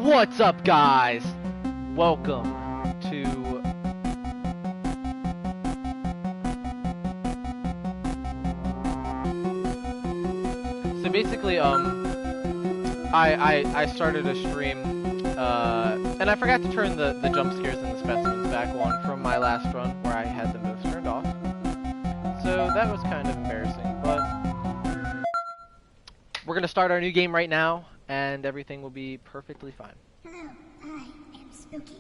What's up, guys? Welcome to basically I started a stream and I forgot to turn the jump scares and the specimens back on from my last run where I had them both turned off. So that was kind of embarrassing, but we're gonna start our new game right now and everything will be perfectly fine. Hello, I am Spooky.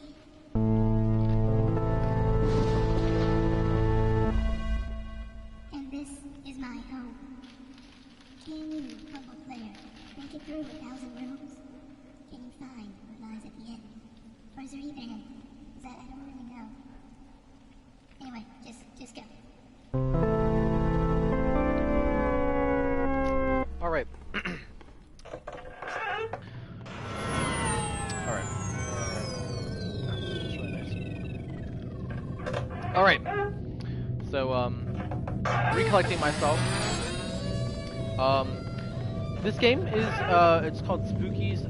And this is my home. Can you, humble player, make it through 1,000 rooms? Can you find what lies at the end? Or is there even an end? I don't really know. Anyway, just go. Alright. Alright, so, recollecting myself, this game is, it's called Spooky's,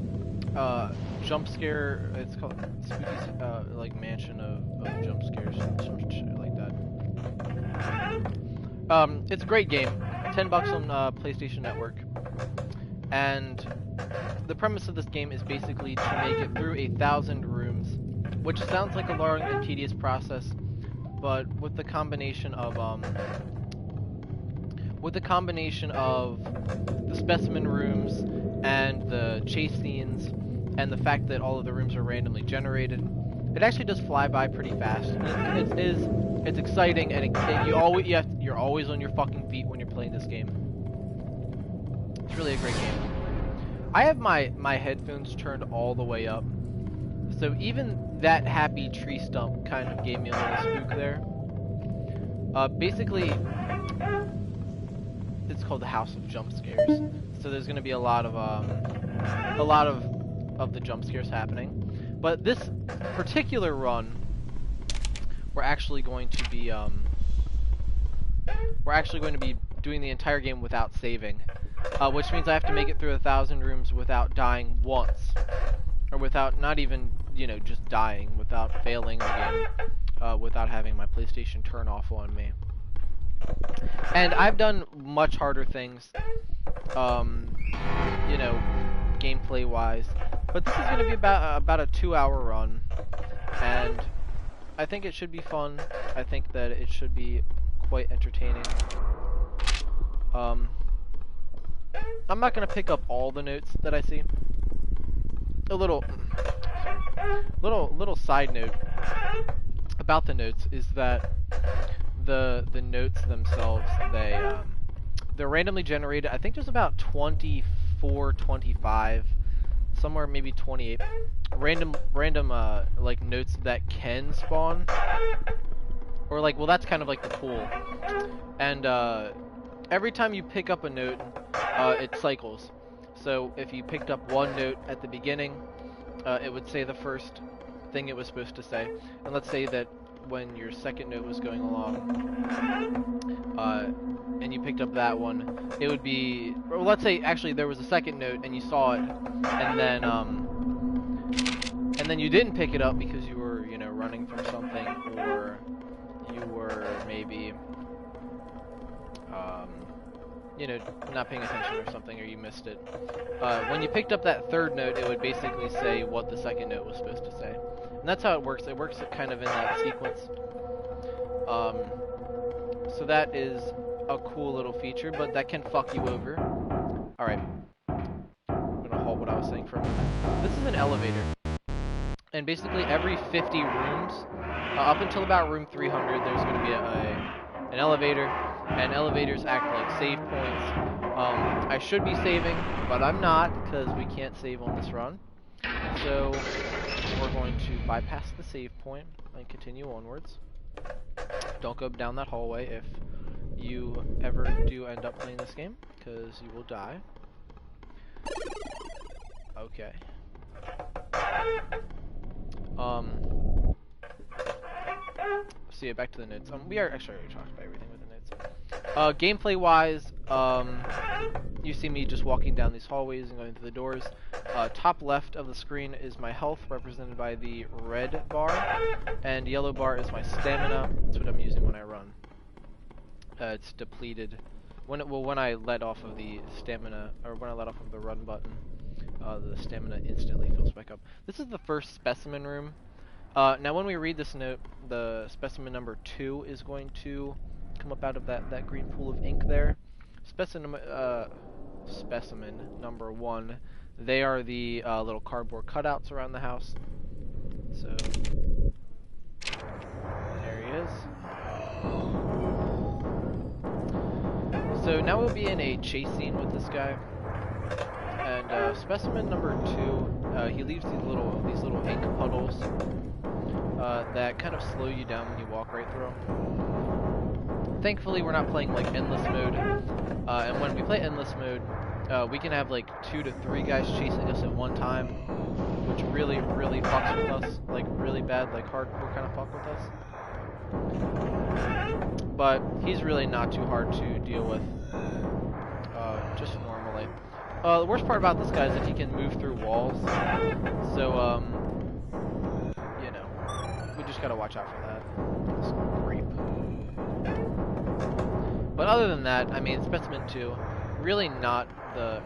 Jumpscare, it's called Spooky's, like, Mansion of Jump Scares, some shit like that. It's a great game, $10 on, PlayStation Network, and the premise of this game is basically to make it through 1,000 rooms, which sounds like a long and tedious process, but with the combination of the specimen rooms and the chase scenes and the fact that all of the rooms are randomly generated, it actually does fly by pretty fast. It's exciting, and you're always on your fucking feet when you're playing this game. It's really a great game. I have my headphones turned all the way up, so even that happy tree stump kind of gave me a little spook there. Basically, it's called the House of Jump Scares. So there's going to be a lot of the jump scares happening. But this particular run, we're actually going to be doing the entire game without saving, which means I have to make it through 1,000 rooms without dying once, or without not even, you know, just dying, without failing the game, without having my PlayStation turn off on me. And I've done much harder things, you know, gameplay wise, but this is going to be about a 2-hour run, and I think it should be fun. I think that it should be quite entertaining. I'm not going to pick up all the notes that I see. A little side note about the notes is that the notes themselves, they're randomly generated. I think there's about 24, 25, somewhere maybe 28 random like notes that can spawn, or like, well, that's kind of like the pool, and every time you pick up a note, it cycles. So if you picked up one note at the beginning, it would say the first thing it was supposed to say. And let's say that when your second note was going along, and you picked up that one, it would be, or let's say actually there was a second note and you saw it, and then you didn't pick it up because you were, you know, running from something, or you were maybe you know, not paying attention or something, or you missed it. When you picked up that third note, it would basically say what the second note was supposed to say. And that's how it works. It works kind of in that sequence. So that is a cool little feature, but that can fuck you over. Alright. I'm gonna halt what I was saying for a moment. This is an elevator. And basically every 50 rooms, up until about room 300, there's going to be an elevator. And elevators act like save points. I should be saving, but I'm not, because we can't save on this run. So we're going to bypass the save point and continue onwards. Don't go down that hallway if you ever do end up playing this game, because you will die. Okay. So yeah, back to the notes. We are actually already talked about everything with the notes. Gameplay wise, you see me just walking down these hallways and going through the doors. Top left of the screen is my health, represented by the red bar, and yellow bar is my stamina. That's what I'm using when I run. It's depleted. When I let off of the stamina, or when I let off of the run button, the stamina instantly fills back up. This is the first specimen room. Now when we read this note, the specimen number 2 is going to come up out of that green pool of ink there. Specimen number 1, they are the little cardboard cutouts around the house. So, there he is. So now we'll be in a chase scene with this guy. And specimen number 2, he leaves these little ink puddles that kind of slow you down when you walk right through them. Thankfully, we're not playing like endless mode, and when we play endless mode, we can have like 2 to 3 guys chasing us at one time, which really fucks with us, like really bad, like hardcore kind of fuck with us. But he's really not too hard to deal with, just normally. The worst part about this guy is that he can move through walls, so you know, we just gotta watch out for that. This creep. But other than that, I mean, Specimen 2, really not the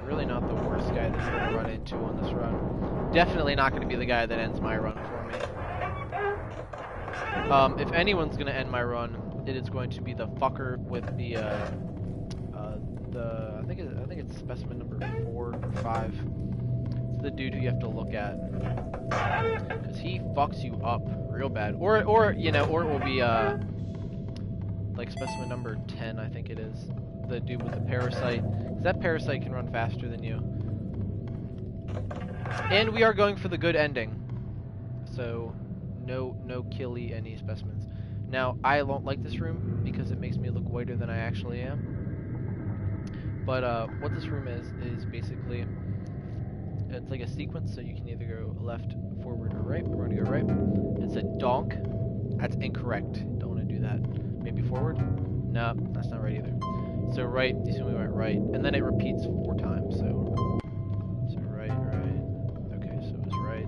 worst guy that you're gonna run into on this run. Definitely not gonna be the guy that ends my run for me. If anyone's gonna end my run, it is going to be the fucker with the I think it's specimen number 4 or 5. It's the dude who you have to look at, because he fucks you up real bad. Or you know, or it will be like specimen number 10, I think it is, the dude with the parasite. 'Cause that parasite can run faster than you. And we are going for the good ending, so no killy any specimens. Now, I don't like this room because it makes me look whiter than I actually am. But what this room is basically, it's like a sequence, so you can either go left, forward, or right. We're going to go right. It's a donk. That's incorrect. Don't want to do that. Maybe forward? No, that's not right either. So right, you see we went right, and then it repeats 4 times. So right. Okay, so it was right.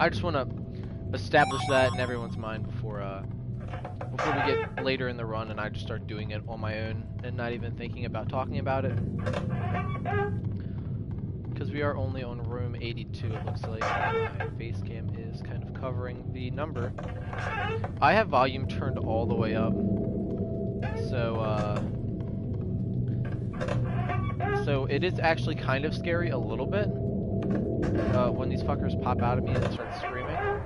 I just want to establish that in everyone's mind before we get later in the run and I just start doing it on my own and not even thinking about talking about it. Because we are only on room 82, it looks like. My face cam is kind of covering the number. I have volume turned all the way up. So it is actually kind of scary a little bit. When these fuckers pop out at me and start screaming. Right.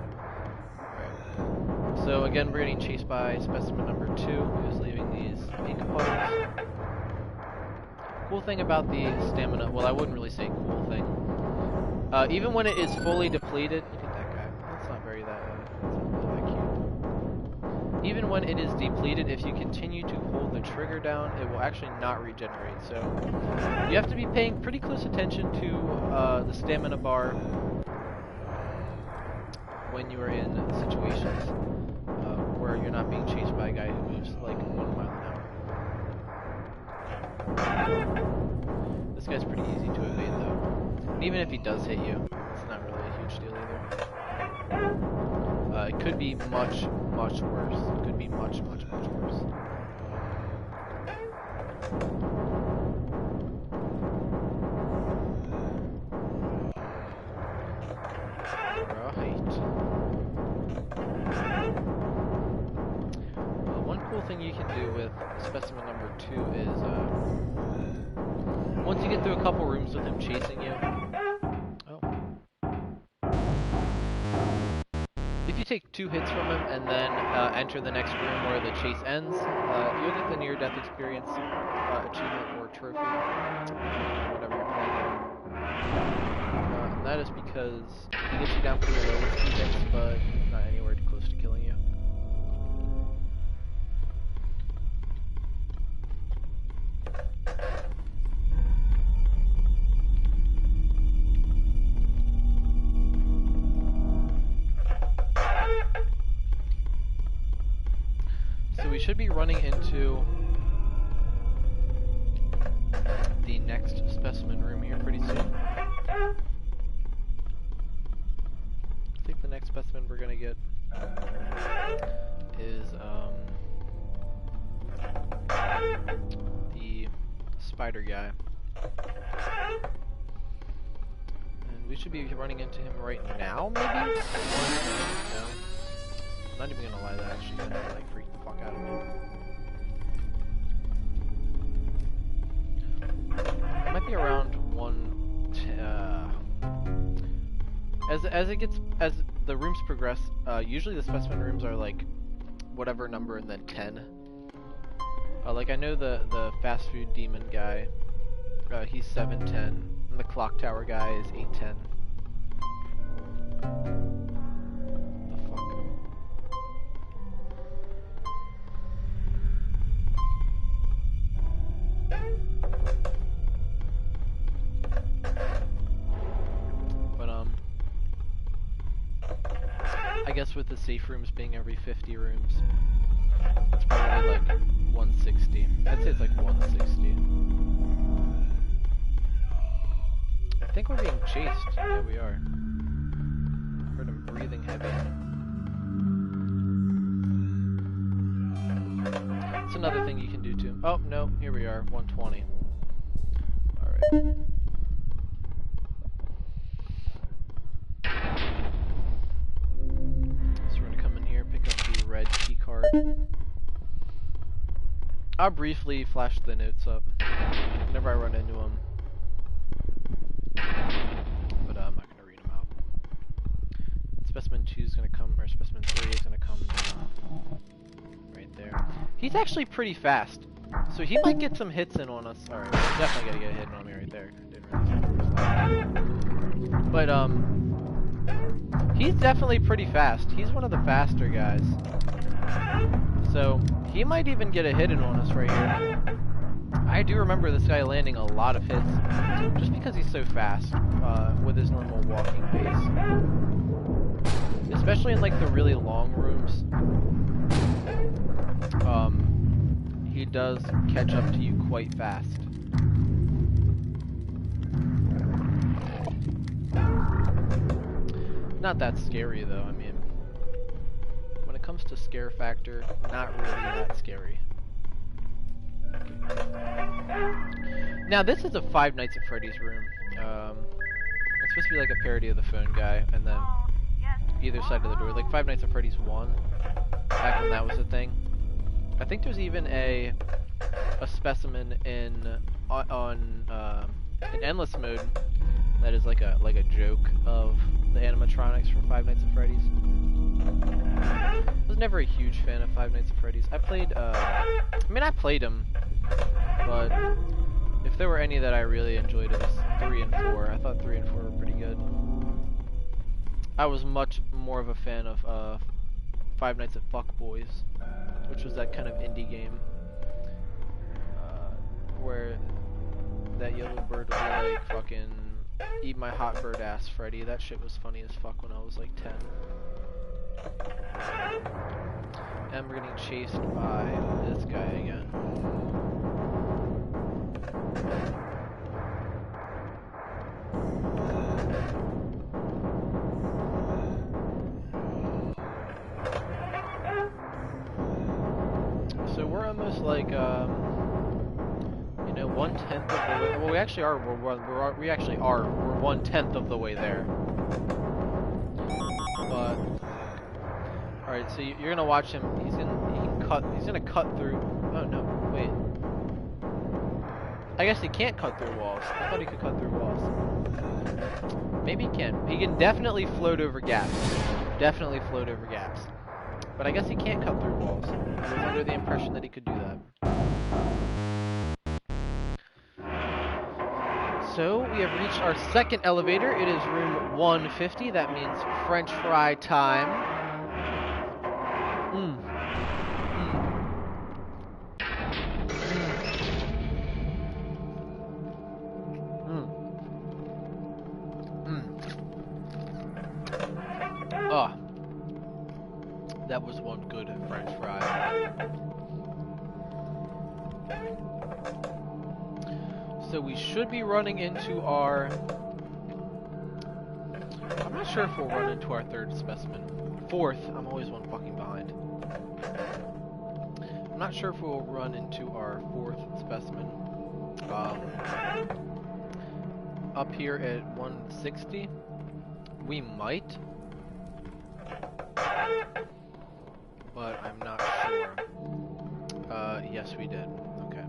So again, we're getting chased by specimen number 2, who's leaving these ink puddles. Cool thing about the stamina, well, I wouldn't really say cool thing. Even when it is fully depleted, look at that guy. That's not very that cute. Even when it is depleted, if you continue to hold the trigger down, it will actually not regenerate. So you have to be paying pretty close attention to the stamina bar when you are in situations where you're not being chased by a guy who moves like 1 mile an hour. This guy's pretty easy to evade though. And even if he does hit you, it's not really a huge deal either. It could be much worse. It could be much worse. One cool thing you can do with specimen number 2 is, once you get through a couple rooms with him chasing you, if you take 2 hits from him and then enter the next room where the chase ends, you'll get the near-death experience achievement or trophy, whatever you're playing. And that is because he gets you down pretty low with 2 hits, but not anywhere too close to killing you. we should be running into the next specimen room here pretty soon. I think the next specimen we're gonna get is the spider guy. And we should be running into him right now, maybe? No. I'm not even gonna lie, that actually gonna like freak the fuck out of me. It might be around as the rooms progress, usually the specimen rooms are like whatever number and then 10. Like I know the fast food demon guy, he's 710, and the clock tower guy is 810. The fuck? But I guess with the safe rooms being every 50 rooms, it's probably like 160. I'd say it's like 160. I think we're being chased. Yeah, we are. Heard him breathing heavy. That's another thing you can do too. Oh, no, here we are, 120. Alright. So we're gonna come in here, pick up the red key card. I'll briefly flash the notes up whenever I run into them. But I'm not gonna read them out. Specimen 2 is gonna come, or specimen 3 is gonna come down right there. He's actually pretty fast, so he might get some hits in on us. Alright, definitely gotta get a hit on me right there. But he's definitely pretty fast. He's one of the faster guys. So he might even get a hit in on us right here. I do remember this guy landing a lot of hits just because he's so fast with his normal walking pace. Especially in like the really long rooms. He does catch up to you quite fast. Not that scary though, I mean, when it comes to scare factor, not really that scary. Now this is a Five Nights at Freddy's room. It's supposed to be like a parody of the phone guy, and then either side of the door, like Five Nights at Freddy's 1, back when that was a thing. I think there's even a specimen in Endless Mode that is like a joke of the animatronics from Five Nights at Freddy's. I was never a huge fan of Five Nights at Freddy's. I played I played them, but if there were any that I really enjoyed, it was 3 and 4. I thought 3 and 4 were pretty good. I was much more of a fan of Five Nights at Fuck Boys, which was that kind of indie game where that yellow bird would be like, fucking eat my hot bird ass, Freddy. That shit was funny as fuck when I was like 10. And we're getting chased by this guy again. So we're almost like, 1/10 of the way. Well, we actually are. We're 1/10 of the way there. But all right, so you're gonna watch him. He's gonna cut through. Oh no, wait. I guess he can't cut through walls. I thought he could cut through walls. Maybe he can. He can definitely float over gaps. Definitely float over gaps. But I guess he can't cut through walls. I was under the impression that he could do that. So, we have reached our second elevator. It is room 150. That means French fry time. Oh, that was one good French fry. So we should be running into our... I'm not sure if we'll run into our third specimen. Fourth, I'm always one fucking behind. I'm not sure if we'll run into our fourth specimen. Up here at 160, we might, but I'm not sure. Yes, we did. Okay.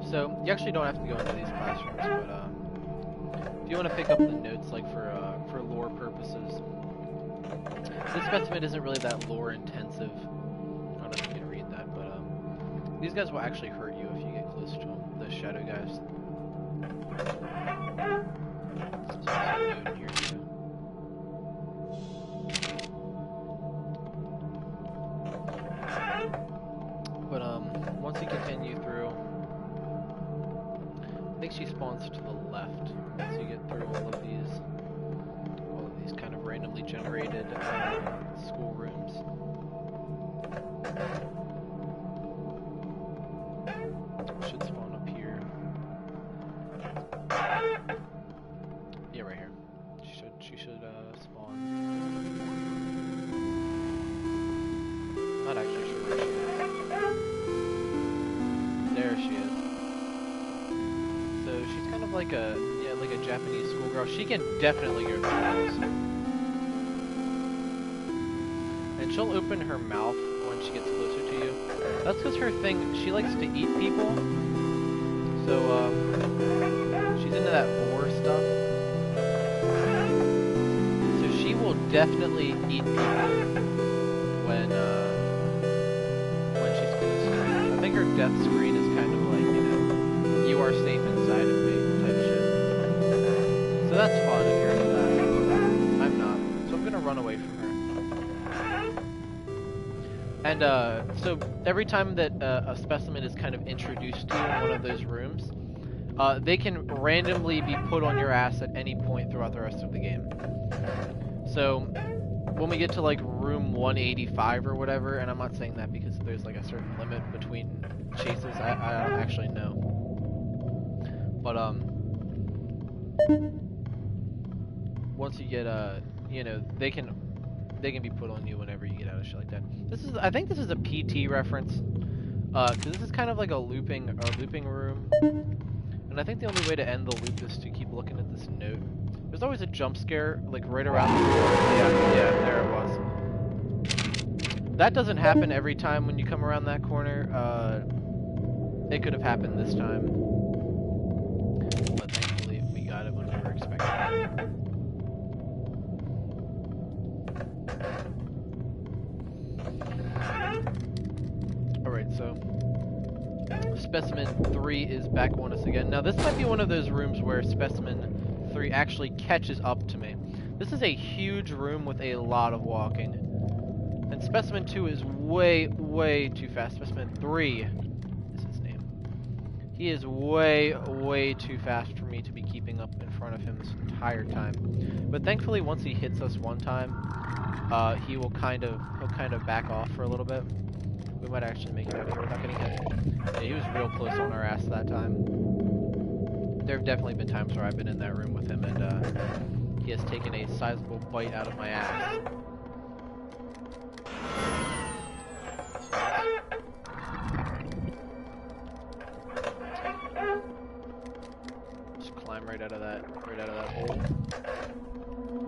So you actually don't have to go into these classrooms, but if you want to pick up the notes, like for lore purposes, this specimen isn't really that lore intensive. I don't know if you can read that, but these guys will actually hurt you if you get close to them. The shadow guys. There's also a note in here too. But once you continue through, I think she spawns to the left. So you get through all of these kind of randomly generated school rooms. Should spawn up here. Yeah, right here. She should spawn. Not actually sure where she is. There she is. So she's kind of like a Japanese schoolgirl. She can definitely go for walls. And she'll open her mouth when she gets closer to you. That's because her thing, she likes to eat people. So, she's into that boar stuff. So she will definitely eat people when she's close to you. I think her death screen is kind of like, you know, you are safe inside of me type shit. So that's fun if you're into that. I'm not. So I'm gonna run away from her. And so every time that a specimen is kind of introduced to you in one of those rooms, they can randomly be put on your ass at any point throughout the rest of the game. So when we get to like room 185 or whatever, and I'm not saying that because there's like a certain limit between chases, I don't actually know. But once you get you know, they can be put on you whenever you get out of shit like that. I think this is a PT reference, because this is kind of like a looping room, and I think the only way to end the loop is to keep looking at this note. There's always a jump scare like right around the corner. Yeah, there it was. That doesn't happen every time when you come around that corner. It could have happened this time, but thankfully we got it when we were expecting it. Alright, so Specimen 3 is back on us again. Now this might be one of those rooms where Specimen 3 actually catches up to me. This is a huge room with a lot of walking. And Specimen 2 is way, way too fast. Specimen 3 is his name. He is way, way too fast for me to be keeping up in front of him this entire time. But thankfully once he hits us one time, he'll kind of back off for a little bit. We might actually make it out of here without getting hit. Yeah, he was real close on our ass that time. There have definitely been times where I've been in that room with him and he has taken a sizable bite out of my ass. Just climb right out of that hole.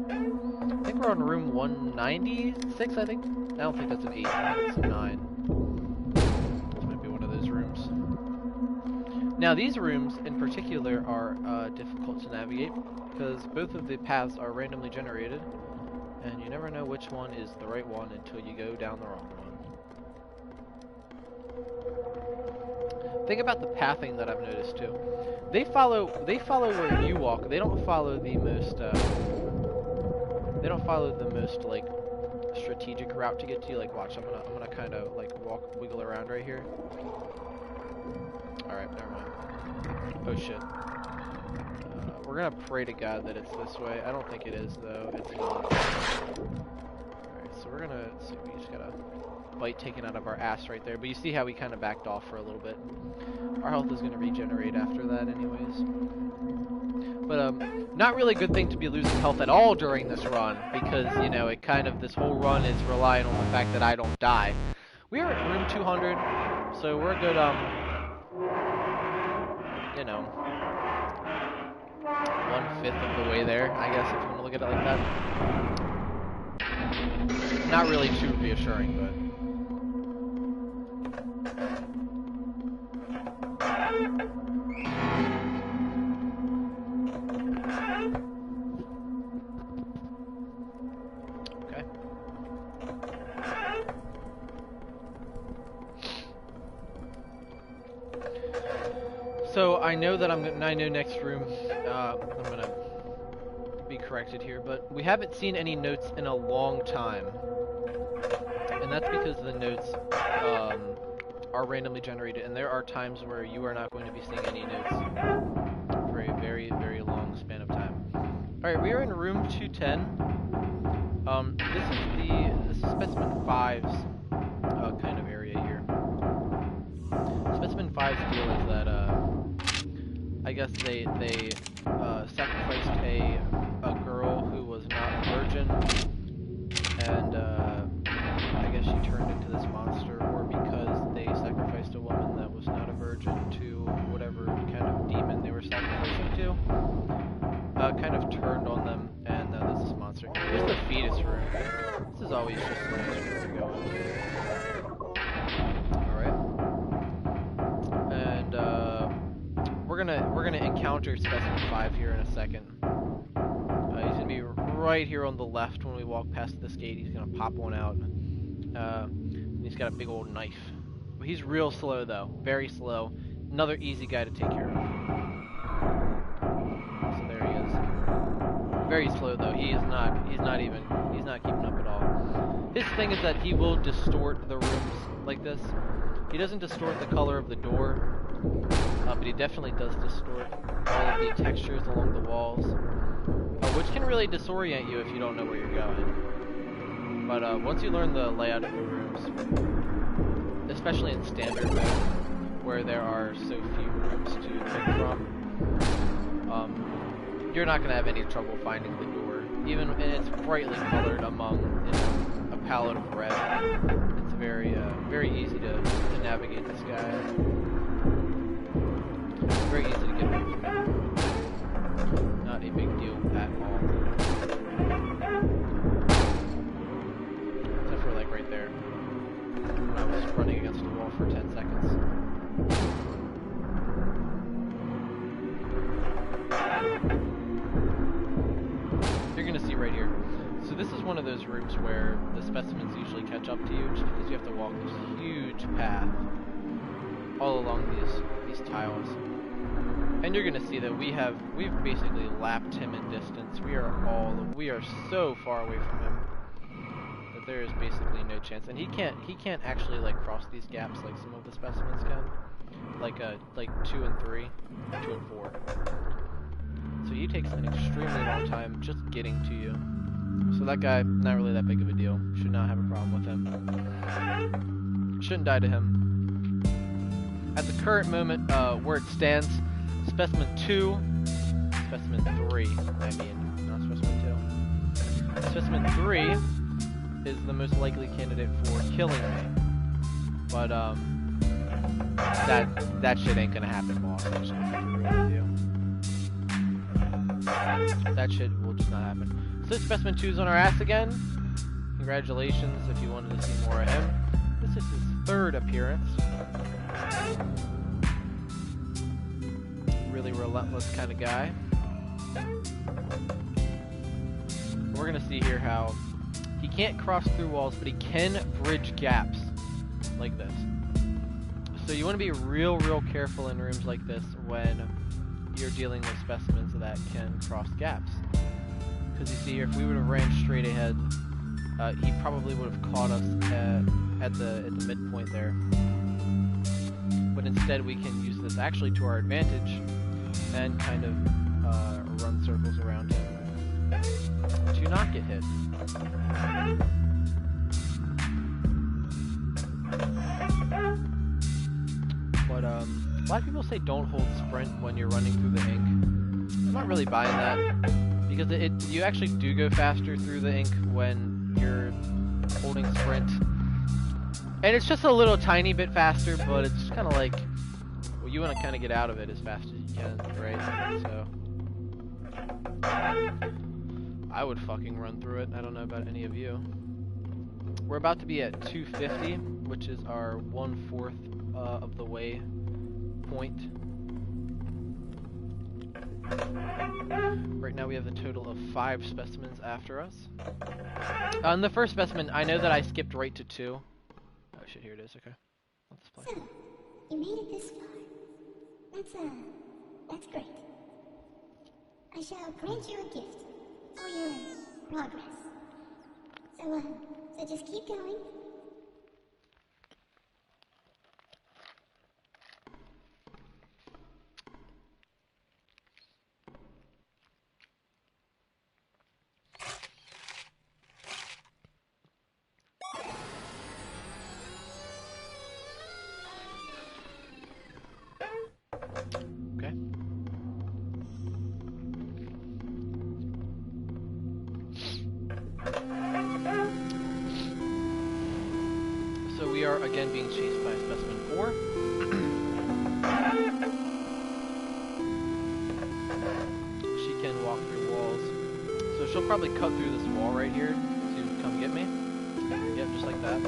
I think we're on room 196, I think. I don't think that's an 8, it's a 9. This might be one of those rooms. Now these rooms in particular are difficult to navigate because both of the paths are randomly generated and you never know which one is the right one until you go down the wrong one. Think about the pathing that I've noticed too. They follow where you walk. They don't follow the most like strategic route to get to you. Like watch, I'm gonna kind of like wiggle around right here. Alright, never mind. Oh shit. We're gonna pray to God that it's this way. I don't think it is though. It's not. Alright, so we're gonna see. We just gotta bite taken out of our ass right there. But you see how we kind of backed off for a little bit. Our health is going to regenerate after that anyways. But not really a good thing to be losing health at all during this run, because, you know, it kind of, this whole run is relying on the fact that I don't die. We are at room 200, so we're a good, you know, 1/5 of the way there, I guess, if you want to look at it like that. Not really too reassuring, but... Okay. So I know that I know next room, I'm gonna be corrected here, but we haven't seen any notes in a long time. And that's because the notes are randomly generated, and there are times where you are not going to be seeing any notes for a very, very long span of time. Alright, we are in room 210. This is Specimen 5's kind of area here. Specimen 5's deal is that, I guess they sacrificed a girl who was not a virgin, and I guess she turned into this monster, or because they sacrificed a woman that was not a virgin to whatever kind of demon they were sacrificing to, kind of turned on them, and there's this monster. Here's the fetus room. This is always just a nice room to go in. Alright. And we're gonna encounter Specimen 5 here in a second. He's gonna be right here on the left when we walk past this gate. He's gonna pop one out. And he's got a big old knife. He's real slow though, very slow. Another easy guy to take care of. So there he is. Very slow though. He's not keeping up at all. His thing is that he will distort the rooms like this. He doesn't distort the color of the door, but he definitely does distort all of the textures along the walls, which can really disorient you if you don't know where you're going. But once you learn the layout of the rooms, especially in standard mode, where there are so few rooms to pick from, you're not going to have any trouble finding the door. Even and it's brightly colored among, you know, a palette of red. It's very easy to navigate this guy. Very easy to get away from him. Not a big deal at all. Except for like right there. When I was running against the wall for 10 seconds. You're gonna see right here. So this is one of those rooms where the specimens usually catch up to you, just because you have to walk this huge path all along these tiles. And you're gonna see that we've basically lapped him in distance. We are so far away from him that there is basically no chance. And he can't actually like cross these gaps like some of the specimens can, like 2 and 3, 2 and 4. So he takes an extremely long time just getting to you. So that guy, not really that big of a deal. Should not have a problem with him. Shouldn't die to him. At the current moment, where it stands, Specimen 2, Specimen 3, I mean, not Specimen 2. Specimen 3 is the most likely candidate for killing me. But, that shit ain't gonna happen, boss. I'm just gonna be real with you. That shit will just not happen. So Specimen 2's on our ass again. Congratulations if you wanted to see more of him. This is his 3rd appearance. Really relentless kind of guy. We're gonna see here how he can't cross through walls, but he can bridge gaps like this. So you want to be real careful in rooms like this when you're dealing with specimens that can cross gaps. Because you see here, if we would have ran straight ahead, he probably would have caught us at the midpoint there. But instead we can use this actually to our advantage and kind of run circles around him to not get hit. A lot of people say don't hold sprint when you're running through the ink. I'm not really buying that, because you actually do go faster through the ink when you're holding sprint. And it's just a little tiny bit faster, but it's just kind of like, well, you want to kind of get out of it as fast as you can, right? So I would fucking run through it. I don't know about any of you. We're about to be at 250, which is our 1/4 of the way point. Right now we have a total of 5 specimens after us. On the first specimen, I know that I skipped right to 2. Oh shit, here it is, okay. Let's play. So, you made it this far. That's great. I shall grant you a gift for your progress. So just keep going. Okay. So we are again being chased by specimen 4. She can walk through walls. So she'll probably cut through this wall right here to come get me. Yep, just like that.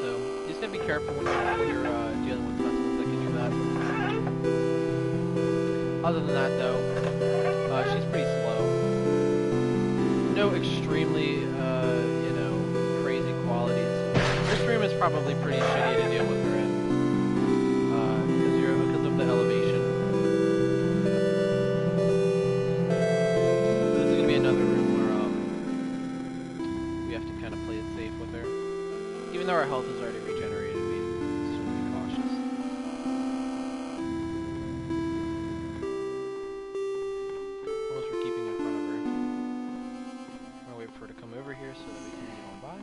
So you just gotta be careful when you're dealing with specimens that can do that. Other than that, though, she's pretty slow. No extremely, you know, crazy qualities. This room is probably pretty shitty to deal with her in, because of the elevation. This is gonna be another room where we have to kind of play it safe with her. Even though our health is already regenerated, we just want to be cautious. Unless we're keeping in front of her. I'm gonna wait for her to come over here so that we can get on by.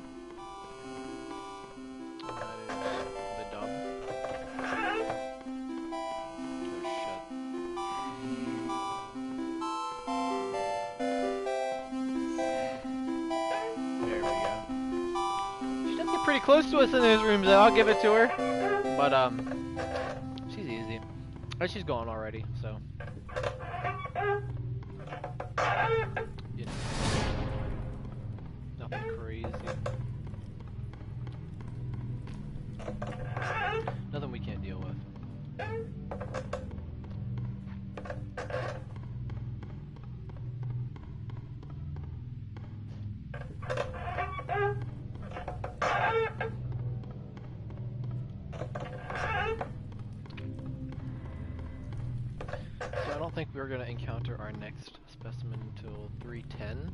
And that is the dub. Oh shit. There we go. She does get pretty close to us in those rooms, though. I'll give it to her. But she's easy. Oh, she's gone already, so. You know, nothing crazy. Nothing we can't deal with. So I don't think we're going to encounter our next specimen until 310,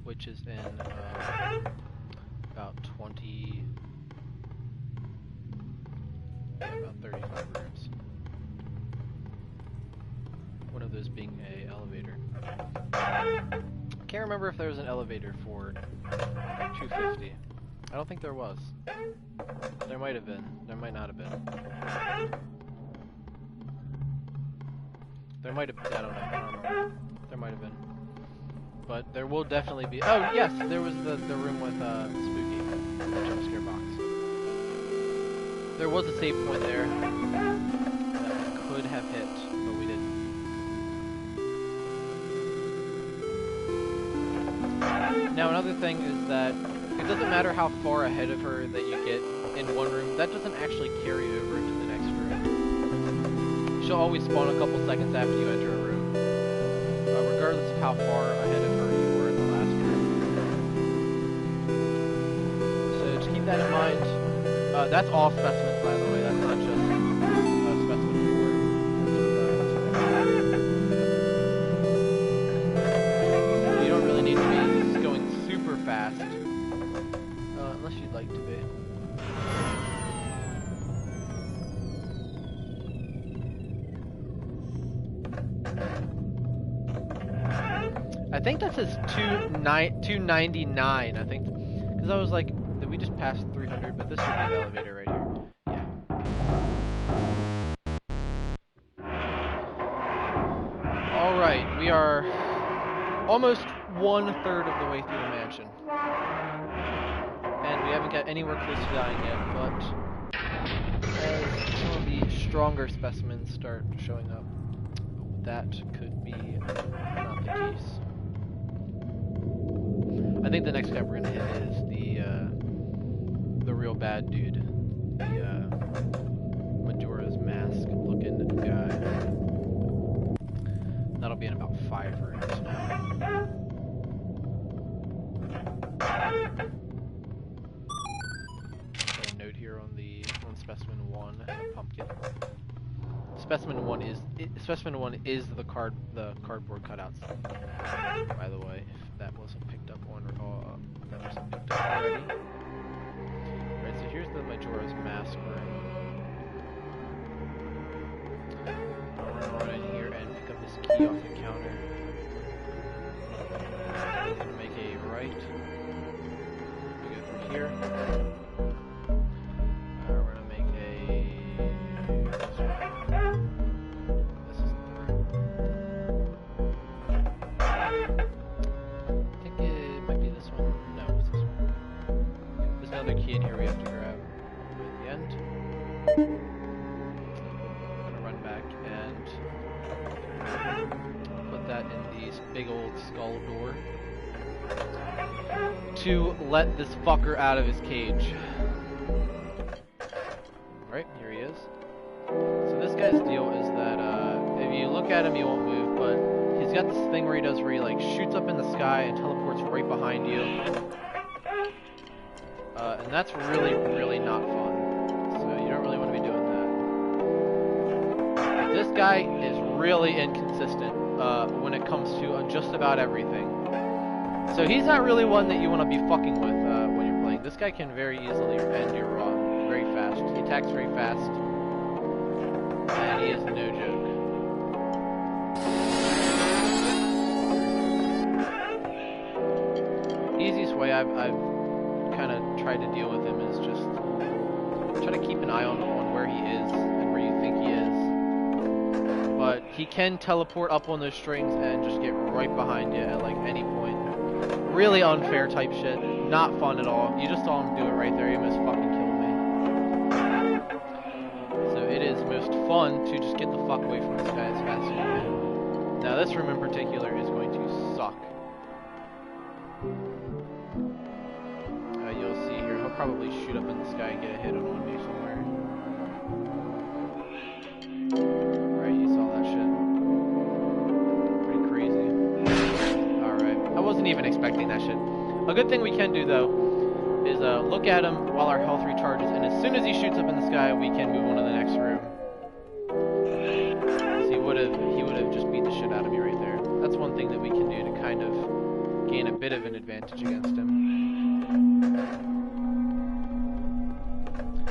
which is in about 20, yeah, about 35 rooms. One of those being a elevator. Can't remember if there was an elevator for 250. I don't think there was. There might have been. There might not have been. There might have been. I don't know. I don't remember. There might have been. But there will definitely be. Oh, yes! There was the room with Spooky. The Jumpscare box. There was a save point there that we could have hit, but we didn't. Now, another thing is that it doesn't matter how far ahead of her that you get in one room, that doesn't actually carry over into the next room. She'll always spawn a couple seconds after you enter a room, regardless of how far ahead of her you were in the last room. So just keep that in mind. That's all specimens, by the way. That's not just specimen 4. You don't really need to be going super fast, unless you'd like to be. I think that says 299, I think, because I was like, did we just pass 300? But this should be the elevator right here. Yeah. are almost 1/3 of the way through the mansion. And we haven't got anywhere close to dying yet, but as some of the stronger specimens start showing up, that could be not the case. I think the next guy we're gonna hit is the real bad dude. The Majora's Mask looking guy. That'll be in about 5 rooms now. Got a note here on specimen 1 and a pumpkin. Specimen 1 is the cardboard cutouts. By the way, if that wasn't picked up on already. Right, so here's the Majora's Mask room. I'm gonna run in here and pick up this key off the counter. I'm gonna make a right. We go through here. We're gonna make a. This is the room. I think it might be this one. No, it's this one. There's another key in here we have to grab at the end. I'm gonna run back and put that in this big old skull door to let this fucker out of his cage. Alright, here he is. So this guy's deal is that if you look at him, he won't move, but he's got this thing where he like shoots up in the sky and teleports right behind you. And that's really, really not fun. So you don't really want to be doing that. But this guy is really inconsistent when it comes to just about everything. So he's not really one that you want to be fucking with when you're playing. This guy can very easily end your run very fast. He attacks very fast. And he is no joke. Easiest way I've kind of tried to deal with him is just try to keep an eye on where he is and where you think he is. But he can teleport up on those strings and just get right behind you at like any point. Really unfair type shit. Not fun at all. You just saw him do it right there. He almost fucking killed me. So it is most fun to just get the fuck away from this guy as fast as you can. Now this room in particular is going to suck. You'll see here, he'll probably shoot up in the sky and get a hit on me somewhere. Right, you saw that shit. Pretty crazy. Alright, I wasn't even expecting that shit. A good thing we can do though is look at him while our health recharges, and as soon as he shoots up in the sky, we can move on to the next room. He would have just beat the shit out of me right there. That's one thing that we can do to kind of gain a bit of an advantage against him.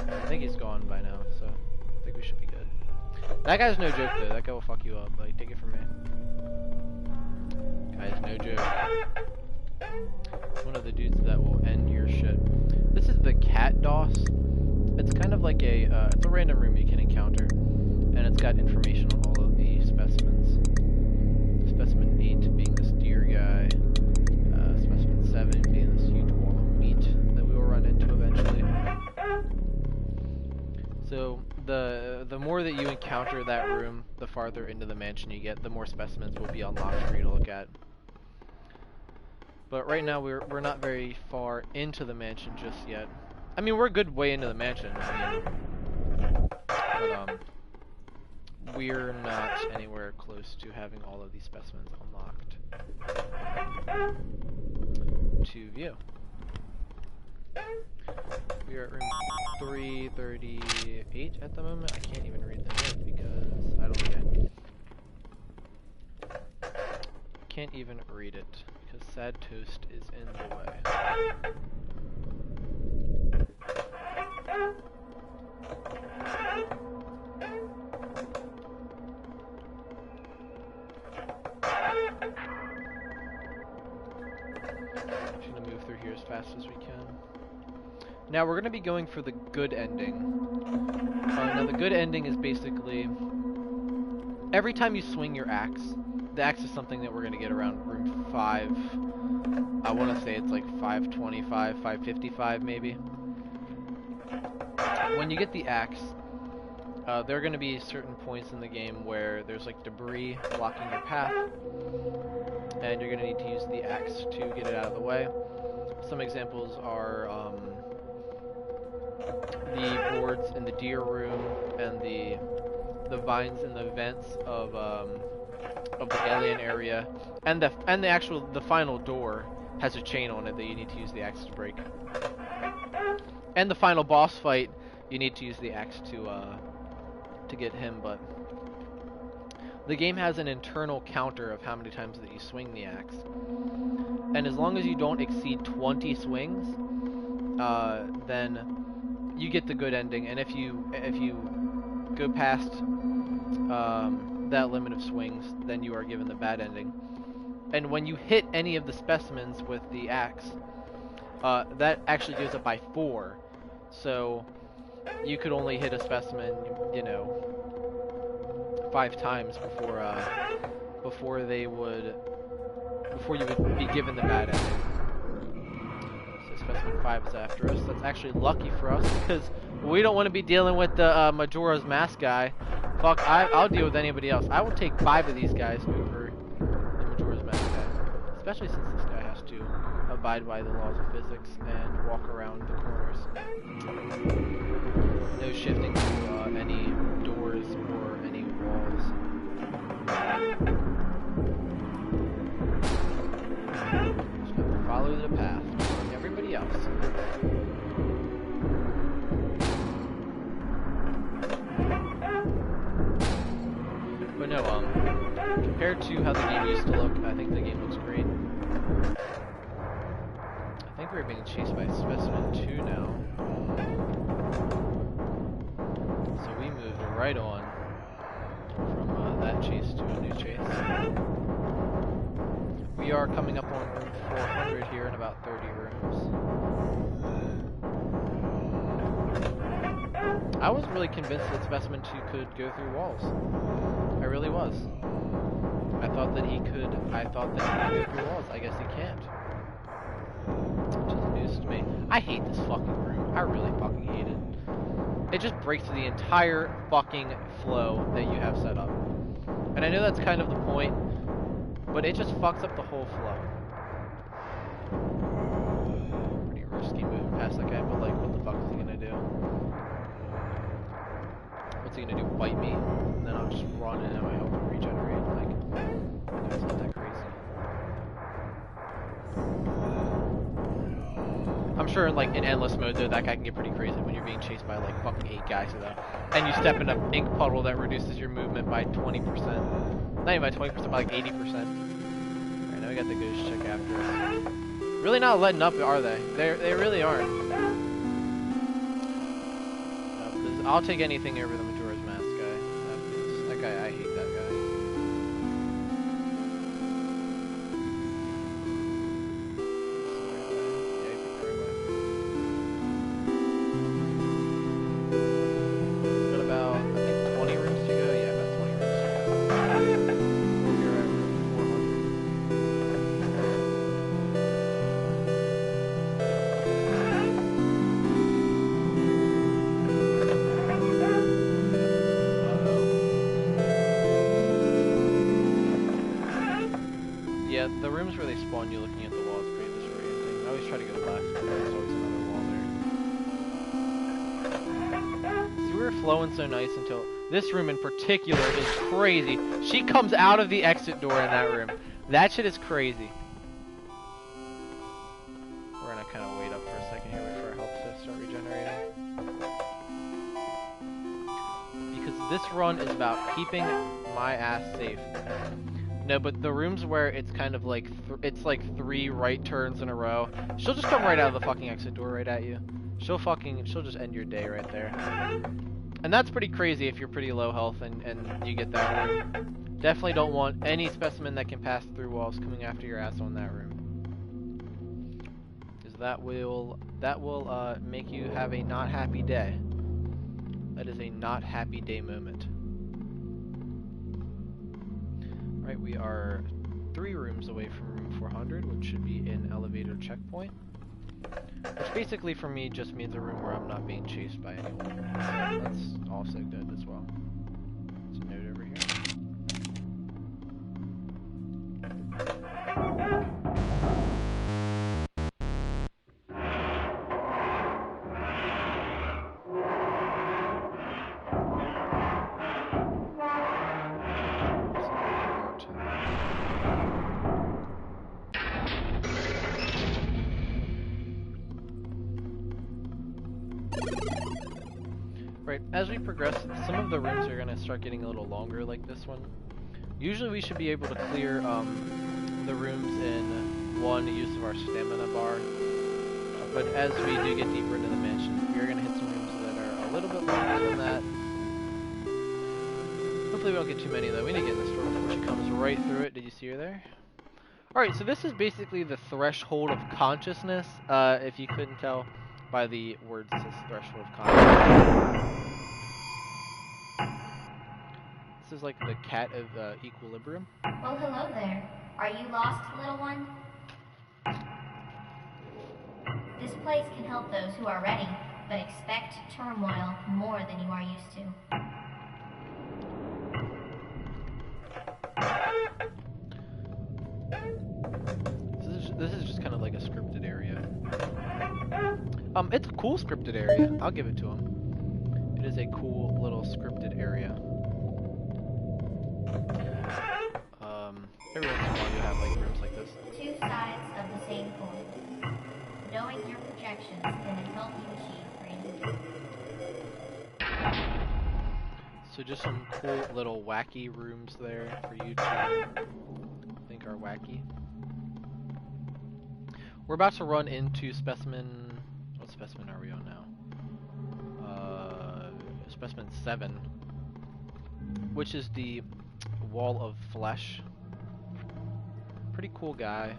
I think he's gone by now, so I think we should be good. That guy's no joke though. That guy will fuck you up. Like, take it from me. Guy's no joke. One of the dudes that will end your shit. This is the cat DOS. It's kind of like a, it's a random room you can encounter, and it's got information on all of the specimens. Specimen 8 being this deer guy, specimen 7 being this huge wall of meat that we will run into eventually. So the more that you encounter that room, the farther into the mansion you get, the more specimens will be unlocked for you to look at. But right now we're not very far into the mansion just yet. I mean, we're a good way into the mansion. But we're not anywhere close to having all of these specimens unlocked to view. We are at room 338 at the moment. I can't even read the note because I don't can't even read it because Sad Toast is in the way. Just gonna move through here as fast as we can. Now we're gonna be going for the good ending. Now the good ending is basically every time you swing your axe, The axe is something that we're gonna get around room 5. I want to say it's like 525, 555 maybe. When you get the axe, there are going to be certain points in the game where there's like debris blocking your path, and you're going to need to use the axe to get it out of the way. Some examples are the boards in the deer room and the vines in the vents of the alien area, and the final door has a chain on it that you need to use the axe to break. And the final boss fight, you need to use the axe to get him, but the game has an internal counter of how many times that you swing the axe. And as long as you don't exceed 20 swings, then you get the good ending. And if you go past that limit of swings, then you are given the bad ending. And when you hit any of the specimens with the axe, that actually goes up by 4. So you could only hit a specimen, you know, 5 times before you would be given the bad ending. So specimen 5 is after us. That's actually lucky for us because we don't want to be dealing with the Majora's Mask guy. Fuck, I'll deal with anybody else. I will take 5 of these guys over the Majora's Mask guy, especially since this guy has to abide by the laws of physics and walk around the corners. No shifting to any doors or any walls. Just have to follow the path like everybody else. But no, compared to how the game used to look, I think the game looks great. I think we're being chased by Specimen 2 now. So we moved right on from that chase to a new chase. We are coming up on room 400 here in about 30 rooms. I was really convinced that Specimen 2 could go through walls. I really was. I thought that he could go through walls. I guess he can't. Which is news to me. I hate this fucking room. I really fucking hate it. It just breaks the entire fucking flow that you have set up. And I know that's kind of the point, but it just fucks up the whole flow. Pretty risky moving past that guy, but like, what the fuck is he gonna do? What's he gonna do, bite me? And then I'll just run and have my health regenerate. Like, that's not that crazy. I'm sure like in endless mode though, that guy can get pretty crazy when you're being chased by like fucking 8 guys though. And you step in an ink puddle that reduces your movement by 20%. Not even by 20%, by like 80%. Alright, now we got the ghost chick after us. Really not letting up, are they? They really aren't. I'll take anything over the Majora's Mask guy. That guy, I hate that guy. Got about, I think, 20 rooms to go. Yeah, about 20 rooms to go. We're at room 400. Yeah, the rooms where they spawn you looking at the wall is pretty disorienting. I always try to go left, but there's always another wall there. See, we were flowing so nice until... This room in particular is crazy. She comes out of the exit door in that room. That shit is crazy. We're gonna kind of wait up for a second here, wait for our health to start regenerating. Because this run is about keeping my ass safe. No, but the rooms where it's kind of like, it's like 3 right turns in a row, she'll just come right out of the fucking exit door right at you. She'll just end your day right there. And that's pretty crazy if you're pretty low health and you get that room. Definitely don't want any specimen that can pass through walls coming after your ass on that room. Because that will make you have a not happy day. That is a not happy day moment. Right, we are 3 rooms away from room 400, which should be an elevator checkpoint. Which basically for me just means a room where I'm not being chased by anyone. So that's also good as well. There's a note over here. Right, as we progress, some of the rooms are going to start getting a little longer like this one. Usually we should be able to clear the rooms in one use of our stamina bar. But as we do get deeper into the mansion, we are going to hit some rooms that are a little bit longer than that. Hopefully we don't get too many though. We need to get in this door before she comes right through it. Did you see her there? Alright, so this is basically the threshold of consciousness, if you couldn't tell by the words that says threshold of consciousness. This is like the cat of equilibrium. Well, hello there. Are you lost, little one? This place can help those who are ready, but expect turmoil more than you are used to. This is just kind of like a scripted area. It's a cool scripted area. I'll give it to him. It is a cool little scripted area. Every once in a while you have like rooms like this. 2 sides of the same coin. Knowing your projections can help you achieve great. So just some cool little wacky rooms there for you to think are wacky. We're about to run into specimen. What specimen are we on now? Specimen 7, which is the wall of flesh. Pretty cool guy.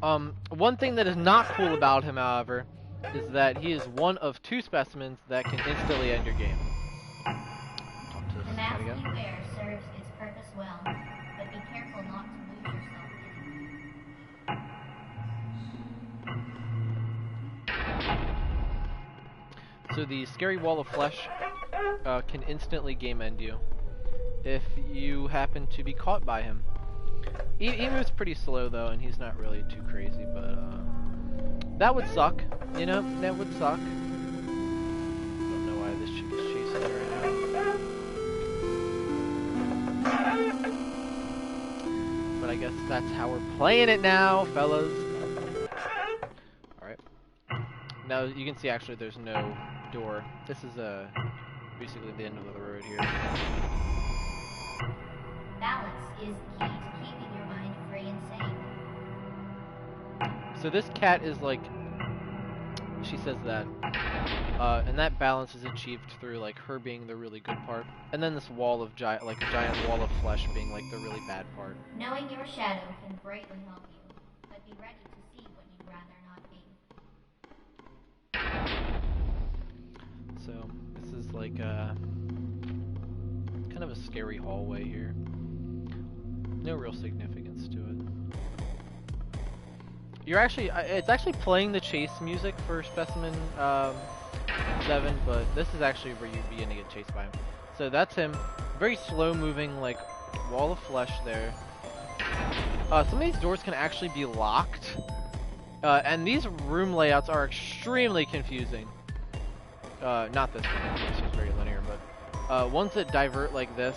One thing that is not cool about him, however, is that he is one of 2 specimens that can instantly end your game. Talk to The this mask guy again. you wear serves its purpose well, but be careful not to lose yourself. So the scary wall of flesh can instantly game end you if you happen to be caught by him. He moves pretty slow though, and he's not really too crazy, but that would suck. You know, that would suck. Don't know why this chick is chasing me right now. But I guess that's how we're playing it now, fellas. Alright. Now you can see actually there's no door. This is basically the end of the road here. Balance is the key to keeping your mind free and sane. So this cat is like, she says that, and that balance is achieved through like her being the really good part, and then this wall of giant wall of flesh being like the really bad part. Knowing your shadow can greatly help you, but be ready to see what you'd rather not be. So this is like kind of a scary hallway here. No real significance to it. You're actually, it's actually playing the chase music for Specimen 7, but this is actually where you begin to get chased by him. So that's him. Very slow moving, like, wall of flesh there. Some of these doors can actually be locked. And these room layouts are extremely confusing. Not this one, this is very linear, but ones that divert like this,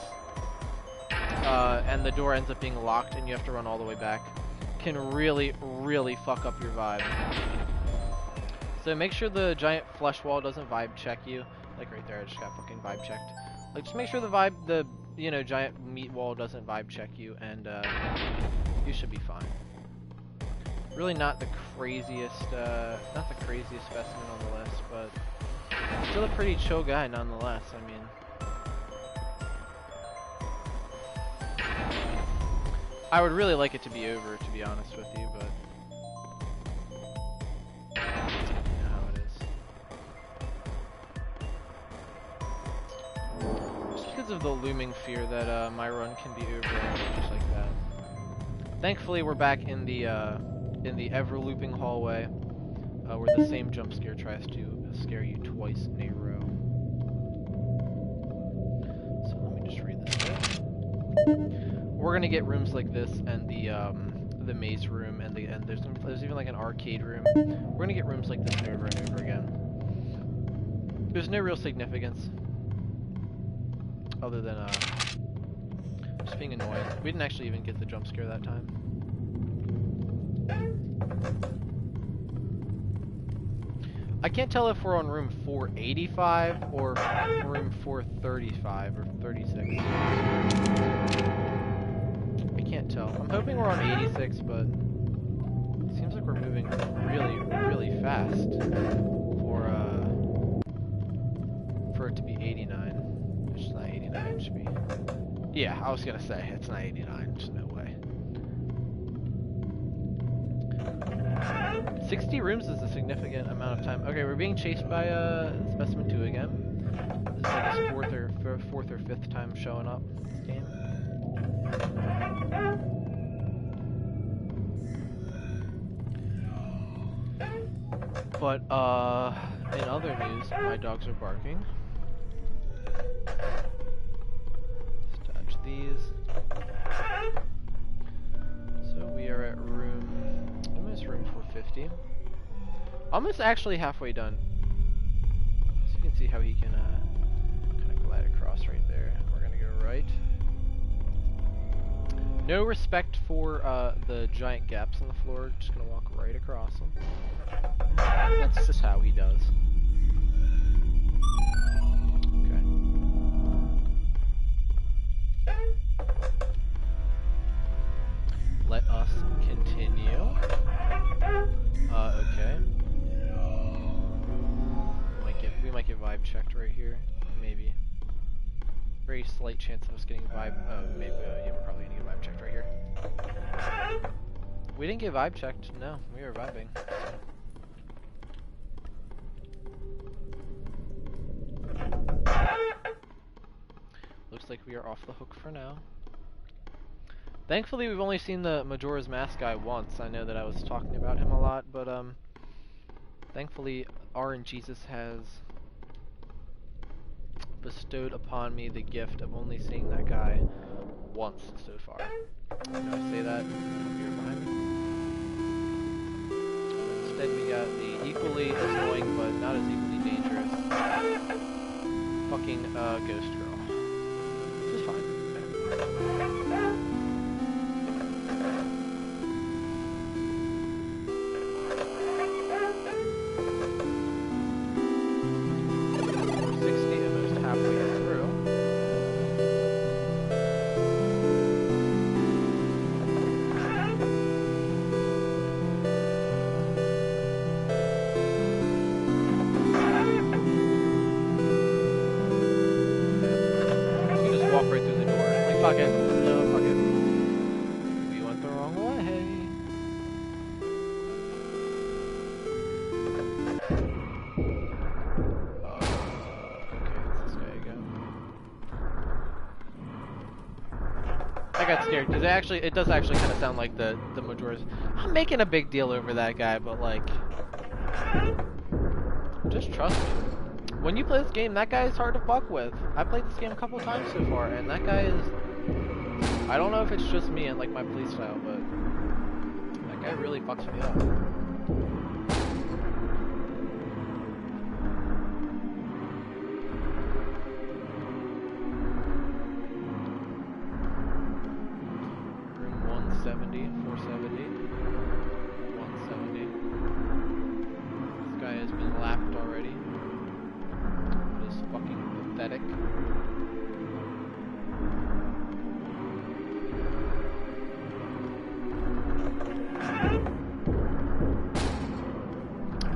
and the door ends up being locked and you have to run all the way back, can really, really fuck up your vibe. So make sure the giant flesh wall doesn't vibe check you. Like right there, I just got fucking vibe checked. Like just make sure the giant meat wall doesn't vibe check you, and you should be fine. Really not the craziest specimen on the list, but still a pretty chill guy nonetheless. I mean, I would really like it to be over, to be honest with you, but you know how it is. Just because because of the looming fear that my run can be over just like that. Thankfully, we're back in the ever looping hallway, where the same jump scare tries to scare you twice in a row. So let me just read this bit. We're gonna get rooms like this and the maze room and there's even like an arcade room. We're gonna get rooms like this over and over again. There's no real significance other than just being annoying. We didn't actually even get the jump scare that time. I can't tell if we're on room 485 or room 435 or 36. I can't tell. I'm hoping we're on 86, but it seems like we're moving really, really fast for it to be 89. It's not 89, it should be... Yeah, I was gonna say, it's not 89, there's no way. 60 rooms is a significant amount of time. Okay, we're being chased by Specimen 2 again. This is like his fourth or fifth time showing up in this game. But, in other news, my dogs are barking. Let's dodge these. So we are at almost room 450. Almost actually halfway done. So you can see how he can kind of glide across right there. We're gonna go right. No respect for the giant gaps in the floor. Just gonna walk right across them. That's just how he does. Okay. Let us continue. Okay. We might get vibe checked right here. Maybe. Very slight chance of us getting vibe. Maybe. Yeah, we're probably gonna get vibe checked right here. We didn't get vibe checked. No, we were vibing. Looks like we are off the hook for now. Thankfully, we've only seen the Majora's Mask guy once. I know that I was talking about him a lot, but thankfully, RNGesus has bestowed upon me the gift of only seeing that guy once so far. Did I say that? Here behind me. Instead, we got the equally annoying, but not as equally dangerous fucking ghost girl. Which is fine. 60, almost halfway through. Walk right through the door. Like, fuck it. No, fuck it. We went the wrong way. Okay, it's this guy again. I got scared, because it does actually kind of sound like the Majora's. I'm making a big deal over that guy, but like, just trust me. When you play this game, that guy is hard to fuck with. I played this game a couple times so far, and that guy is... I don't know if it's just me and like my playstyle, but that guy really fucks me up. Room 170, 470, 170. This guy has been lapped already. Fucking pathetic.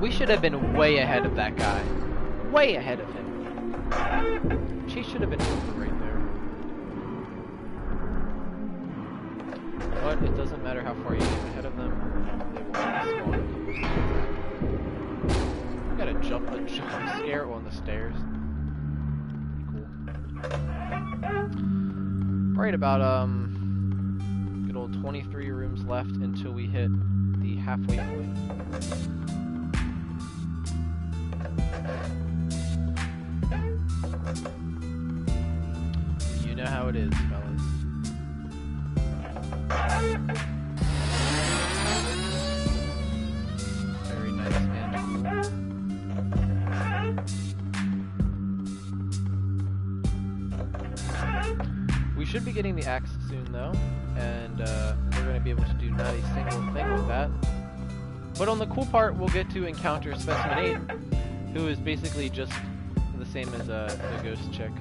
We should have been way ahead of that guy. Way ahead of him. She should have been over right there. But it doesn't matter how far you get ahead of them. They will always spawn. I got a jump scare on the stairs. Cool. Right about good old 23 rooms left until we hit the halfway point. You know how it is, fellas. Very nice and cool. We should be getting the axe soon though, and we're going to be able to do not a single thing with that. But on the cool part, we'll get to encounter Specimen 8, who is basically just the same as the ghost chick.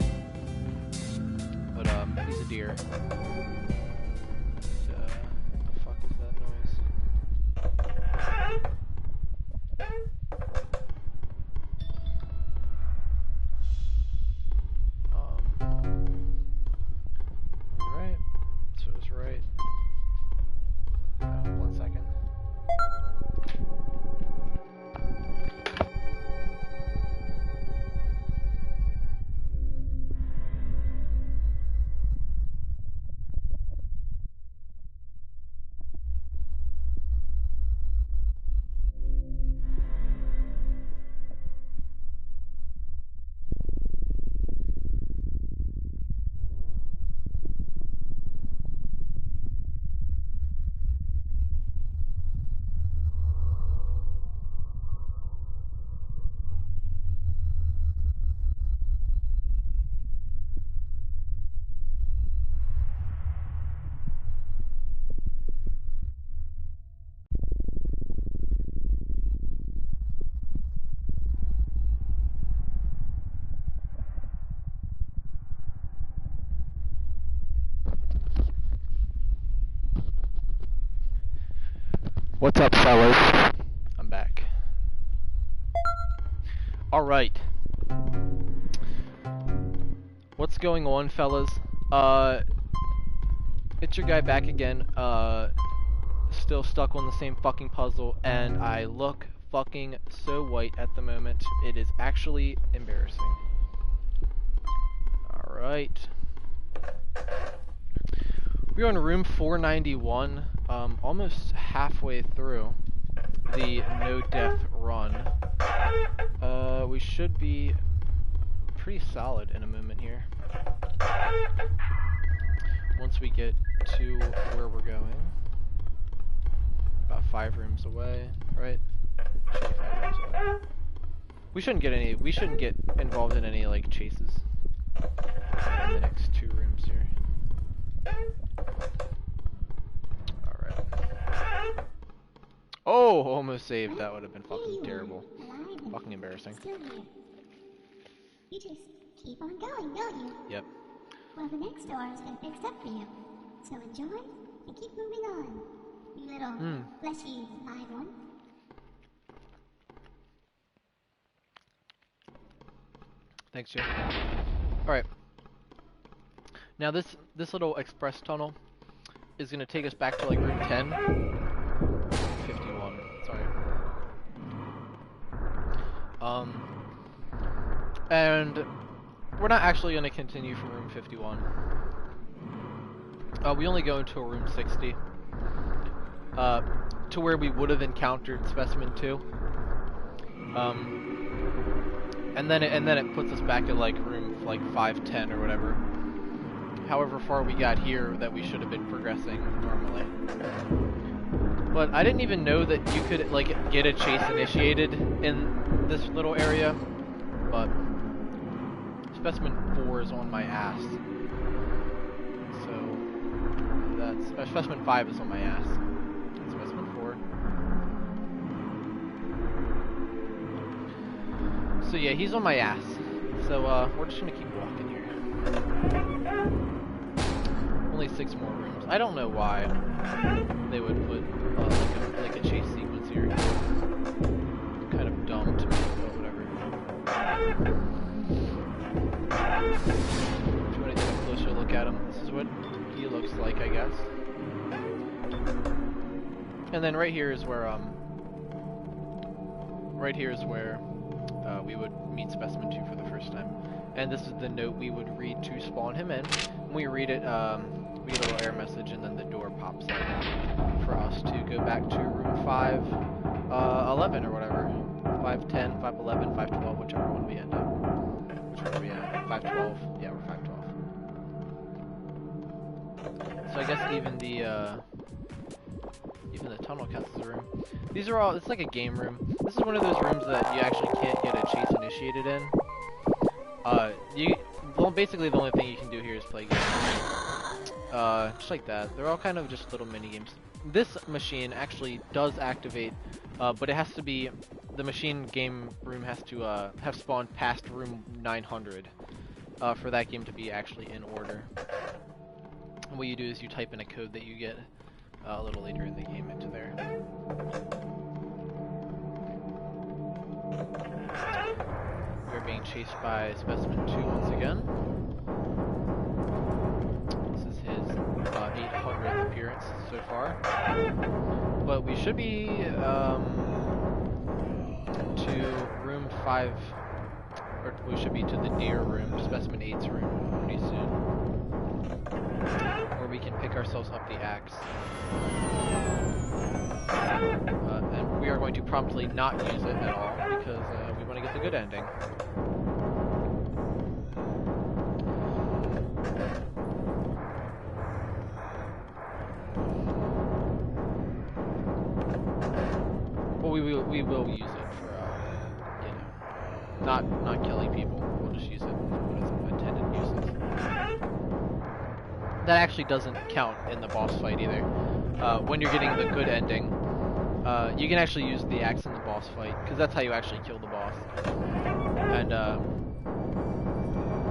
But he's a deer. What the fuck is that noise? Alright. So it's right. 1 second. What's up, fellas? I'm back. Alright. What's going on, fellas? It's your guy back again. Still stuck on the same fucking puzzle, and I look fucking so white at the moment. It is actually embarrassing. Alright. We're on room 491, almost halfway through the no-death run. We should be pretty solid in a moment here. Once we get to where we're going. About 5 rooms away, right? Should be 5 rooms away. We shouldn't get involved in any, like, chases in the next 2 rooms here. Alright. Oh, almost saved. That would have been fucking terrible. Fucking embarrassing. You just keep on going, don't you? Yep. Well, the next door has been fixed up for you. So enjoy and keep moving on. You little fleshy live one. Thanks, Jay. Alright. Now this little express tunnel is gonna take us back to like room 10. 51, sorry. And we're not actually gonna continue from room 51. We only go into a room 60. To where we would have encountered Specimen 2. And then it puts us back at like room like 510 or whatever. However far we got here that we should have been progressing normally. But I didn't even know that you could like get a chase initiated in this little area. But Specimen 4 is on my ass. So that's Specimen 5 is on my ass. Specimen 4. So yeah, he's on my ass. So we're just gonna keep walking here. Only 6 more rooms. I don't know why they would put like a chase sequence here. Kind of dumb to me, but whatever. If you want to take a closer look at him, this is what he looks like, I guess. And then right here is where we would meet Specimen 2 for the first time. And this is the note we would read to spawn him in. When we read it, we get a little error message, and then the door pops up for us to go back to room 511 or whatever. 510, 511, 512, whichever one we end up. Which one are we at? 512. Yeah, we're 512. So I guess even the tunnel counts as a room. These are all, it's like a game room. This is one of those rooms that you actually can't get a chase initiated in. Well, basically the only thing you can do here is play games. Just like that. They're all kind of just little mini games. This machine actually does activate, but it has to be, the machine game room has to have spawned past room 900 for that game to be actually in order. And what you do is you type in a code that you get a little later in the game into there. We are being chased by Specimen 2 once again. This is his 800th appearance so far. But we should be to room 5, or we should be to the deer room, Specimen 8's room, pretty soon. Where we can pick ourselves up the axe. And we are going to promptly not use it at all, because we want to get the good ending. Well, we will use it for, you know, not killing people. We'll just use it for its intended uses. That actually doesn't count in the boss fight either. When you're getting the good ending, you can actually use the axe in the boss fight, because that's how you actually kill the boss. And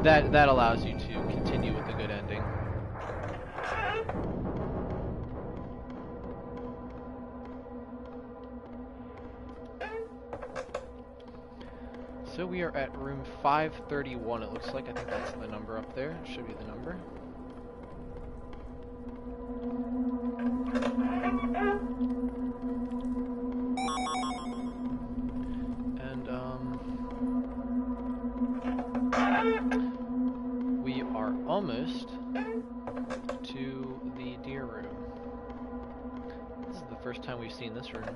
that allows you to continue with the good ending. So we are at room 531, it looks like. I think that's the number up there. It should be the number. And we are almost to the deer room. This is the first time we've seen this room.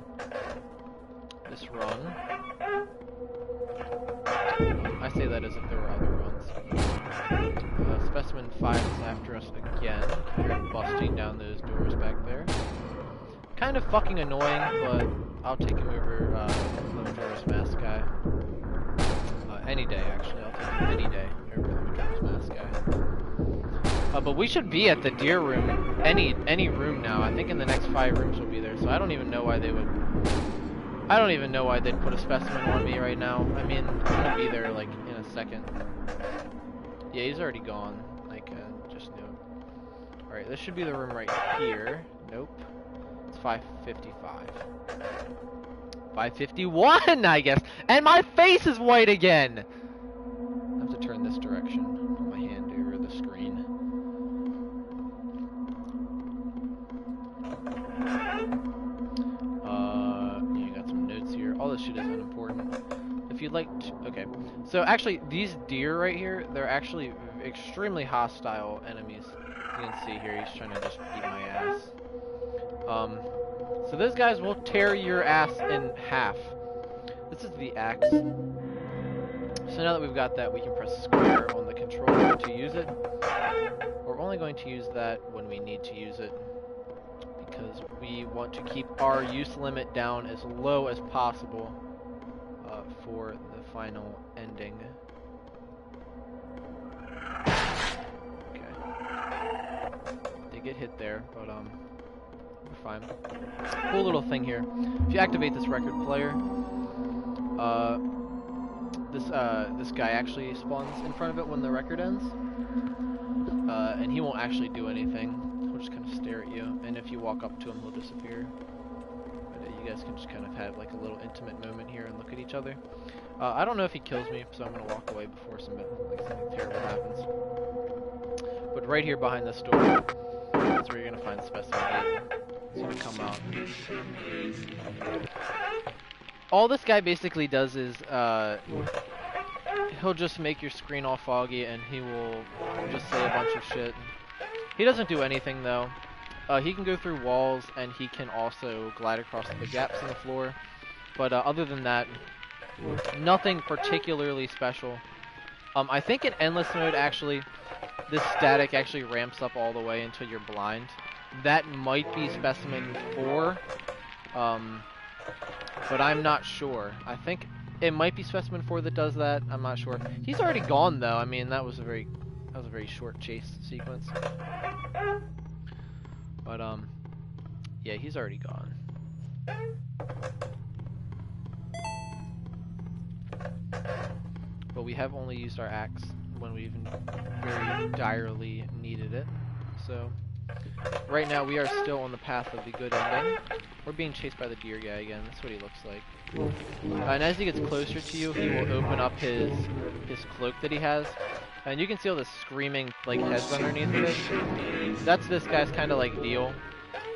This run. I say that as if there were other runs. Specimen 5 is after us again. We're busting down those doors back there. Kind of fucking annoying, but I'll take him over the Majora's Mask guy. Any day, actually. I'll take him any day over the Majora's Mask guy. But we should be at the deer room, any room now. I think in the next 5 rooms we'll be there, so I don't even know why they would... I don't even know why they'd put a specimen on me right now. I mean, I'm gonna be there, like, in a second. Yeah, he's already gone. Like, just knew. Alright, this should be the room right here. Nope. It's 555. 551, I guess! And my face is white again! I have to turn this direction. Put my hand over the screen. All this shit is unimportant. If you'd like to... Okay. So, actually, these deer right here, they're actually extremely hostile enemies. You can see here, he's trying to just beat my ass. So those guys will tear your ass in half. This is the axe. So now that we've got that, we can press square on the controller to use it. We're only going to use that when we need to use it, because we want to keep our use limit down as low as possible for the final ending. Okay. They get hit there, but we're fine. Cool little thing here. If you activate this record player, this guy actually spawns in front of it when the record ends, and he won't actually do anything. He'll just kind of stare at you, and if you walk up to him, he'll disappear. But you guys can just kind of have like a little intimate moment here and look at each other. I don't know if he kills me, so I'm gonna walk away before something terrible happens. But right here behind this door, that's where you're gonna find Specimen 8. He's gonna come out. all this guy basically does is he'll just make your screen all foggy, and he will just say a bunch of shit. He doesn't do anything though. He can go through walls, and he can also glide across the gaps in the floor. But other than that, nothing particularly special. I think in endless mode, actually, this static actually ramps up all the way until you're blind. That might be specimen 4, but I'm not sure. I think it might be specimen 4 that does that. I'm not sure. He's already gone though. I mean, that was a very short chase sequence. But yeah, he's already gone. But we have only used our axe when we even very direly needed it. So right now we are still on the path of the good ending. We're being chased by the deer guy again. That's what he looks like. And as he gets closer to you, he will open up his cloak that he has. And you can see all the screaming like heads underneath of it. That's this guy's kind of like deal.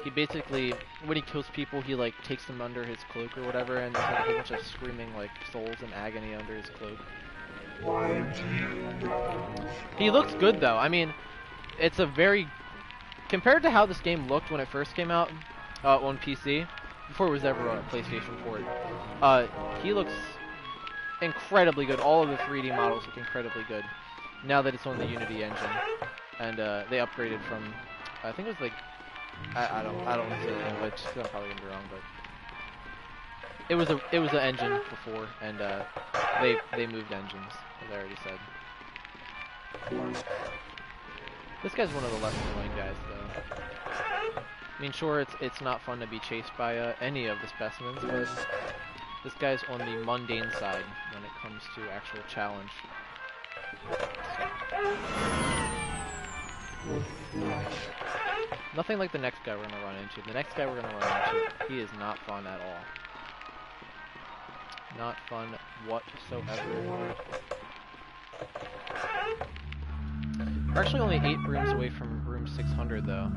He basically, when he kills people, he like takes them under his cloak or whatever, and there's like a whole bunch of screaming like souls in agony under his cloak. He looks good though. I mean, it's a very, compared to how this game looked when it first came out on PC, before it was ever on a PlayStation 4, he looks incredibly good. All of the 3D models look incredibly good now that it's on the Unity engine, and they upgraded from, I think it was like, I don't want to say the name, which I'm probably gonna be wrong, but it was an engine before, and they moved engines, as I already said. This guy's one of the less annoying guys, though. I mean, sure, it's not fun to be chased by any of the specimens, but this guy's on the mundane side when it comes to actual challenge. Nothing like the next guy we're gonna run into. The next guy we're gonna run into, he is not fun at all. Not fun whatsoever. We're actually only 8 rooms away from room 600 though.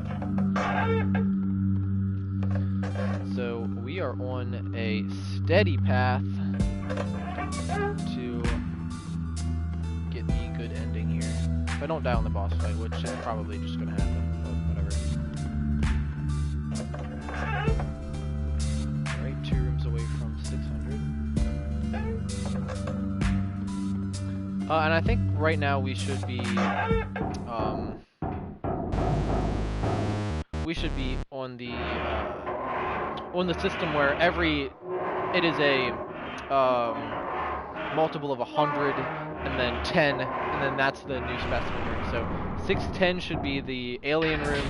So we are on a steady path to get the good ending here. If I don't die on the boss fight, which is probably just gonna happen, but whatever. Alright, 2 rooms away from 600. And I think right now we should be on the system where it is a multiple of 100 and then 10, and then that's the new specimen room. So 610 should be the alien room,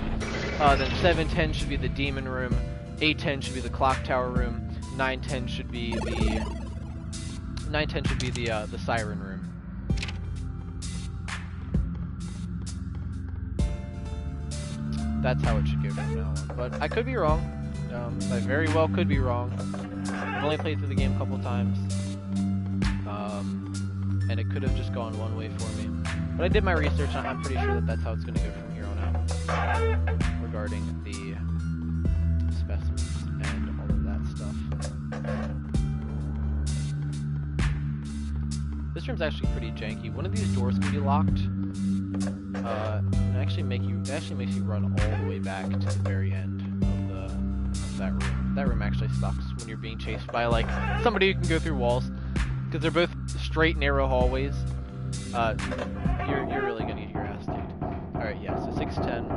then 710 should be the demon room, 810 should be the clock tower room, 910 should be the siren room. That's how it should go from now on. But I could be wrong. I very well could be wrong. I've only played through the game a couple times. And it could have just gone one way for me. But I did my research, and I'm pretty sure that that's how it's going to go from here on out. Regarding the specimens and all of that stuff. This room's actually pretty janky. One of these doors can be locked. It actually makes you run all the way back to the very end of that room. That room actually sucks when you're being chased by like somebody who can go through walls, because they're both straight narrow hallways. You're really gonna get your ass kicked. All right, yeah. So 610.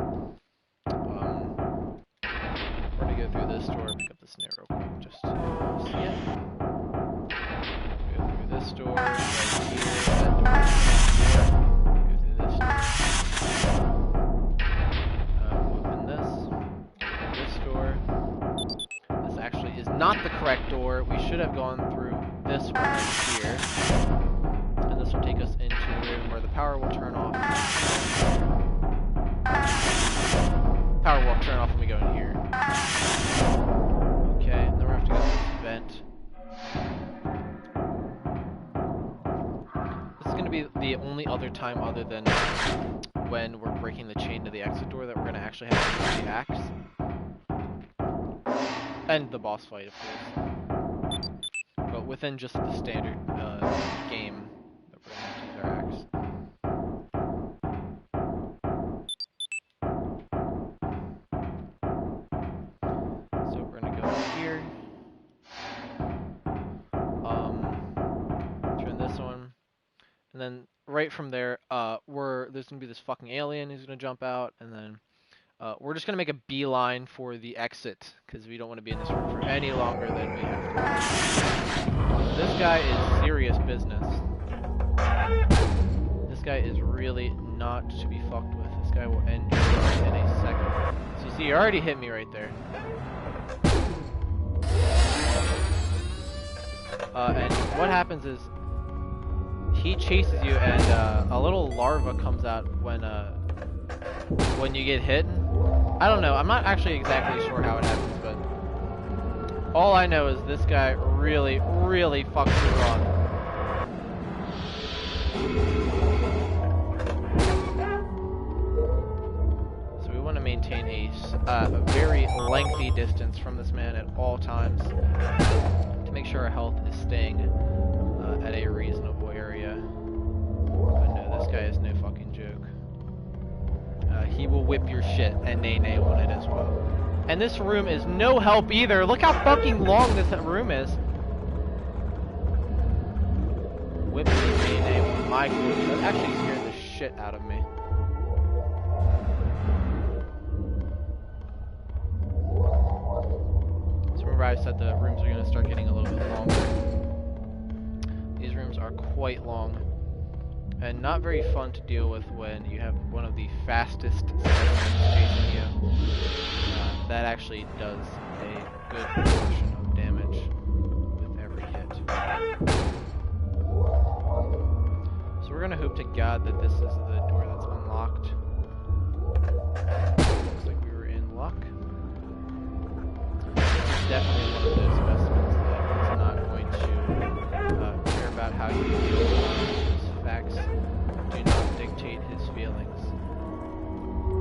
We're gonna go through this door. Pick up this snare real quick, just to see it. Go through this door right here. That door. Not the correct door. We should have gone through this one right here. And this will take us into the room where the power will turn off. Power will turn off when we go in here. Okay, and then we're going to have to go to this vent. This is going to be the only other time other than when we're breaking the chain to the exit door that we're going to actually have to use the axe. And the boss fight, of course. within just the standard game that we're gonna have to use our axe. So we're gonna go here. Turn this on. And then right from there, there's gonna be this fucking alien who's gonna jump out, and then we're just gonna make a beeline for the exit because we don't want to be in this room for any longer than we have to. This guy is serious business. This guy is really not to be fucked with. This guy will end you in a second. So you see, he already hit me right there. And what happens is he chases you, and a little larva comes out when you get hit. I don't know. I'm not actually exactly sure how it happens, but all I know is this guy really, really fucks you wrong. So we want to maintain a very lengthy distance from this man at all times to make sure our health is staying at a reasonable area. But no, this guy is no fucking joke. He will whip your shit and nay-nay on it as well. And this room is no help either. Look how fucking long this room is. Whip me nay-nay on my clue. That actually scared the shit out of me. So remember I said the rooms are going to start getting a little bit longer. These rooms are quite long. And not very fun to deal with when you have one of the fastest segments chasing you. That actually does a good portion of damage with every hit. So we're gonna hope to God that this is the door that's unlocked. Looks like we were in luck. It's definitely one of those specimens that is not going to care about how you feel. Facts do not dictate his feelings.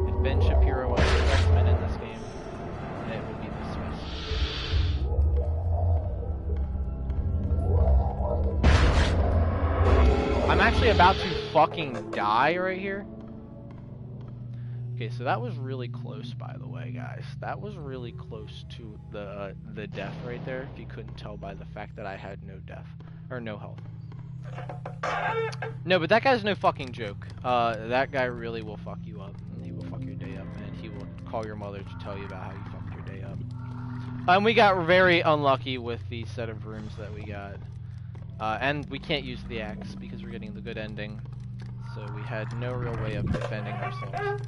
If Ben Shapiro was a specimen in this game, it would be this specimen. I'm actually about to fucking die right here. Okay, so that was really close, by the way, guys. That was really close to the death right there, if you couldn't tell by the fact that I had no death, or no health. No, but that guy's no fucking joke. That guy really will fuck you up, and he will fuck your day up, and he will call your mother to tell you about how you fucked your day up. And we got very unlucky with the set of rooms that we got. And we can't use the axe because we're getting the good ending, so we had no real way of defending ourselves.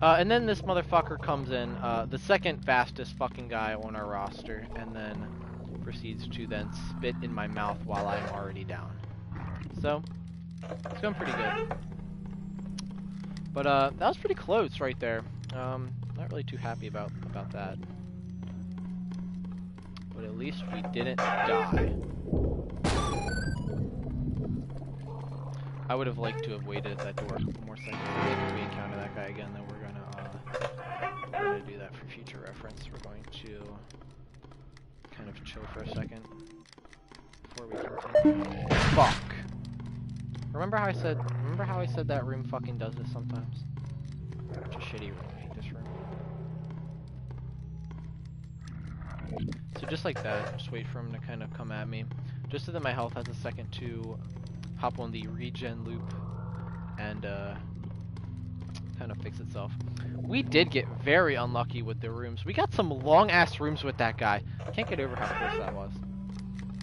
And then this motherfucker comes in, the second fastest fucking guy on our roster, and then proceeds to then spit in my mouth while I'm already down. So, it's going pretty good. But that was pretty close right there. Not really too happy about that. But at least we didn't die. I would have liked to have waited at that door a couple more seconds. If we encounter that guy again, then we're gonna do that for future reference. We're going to kind of chill for a second before we continue. Fuck. Remember how I said that room fucking does this sometimes? It's a shitty room. I hate this room. So just like that, just wait for him to kind of come at me. Just so that my health has a second to hop on the regen loop and kind of fix itself. We did get very unlucky with the rooms. We got some long ass rooms with that guy. I can't get over how close that was.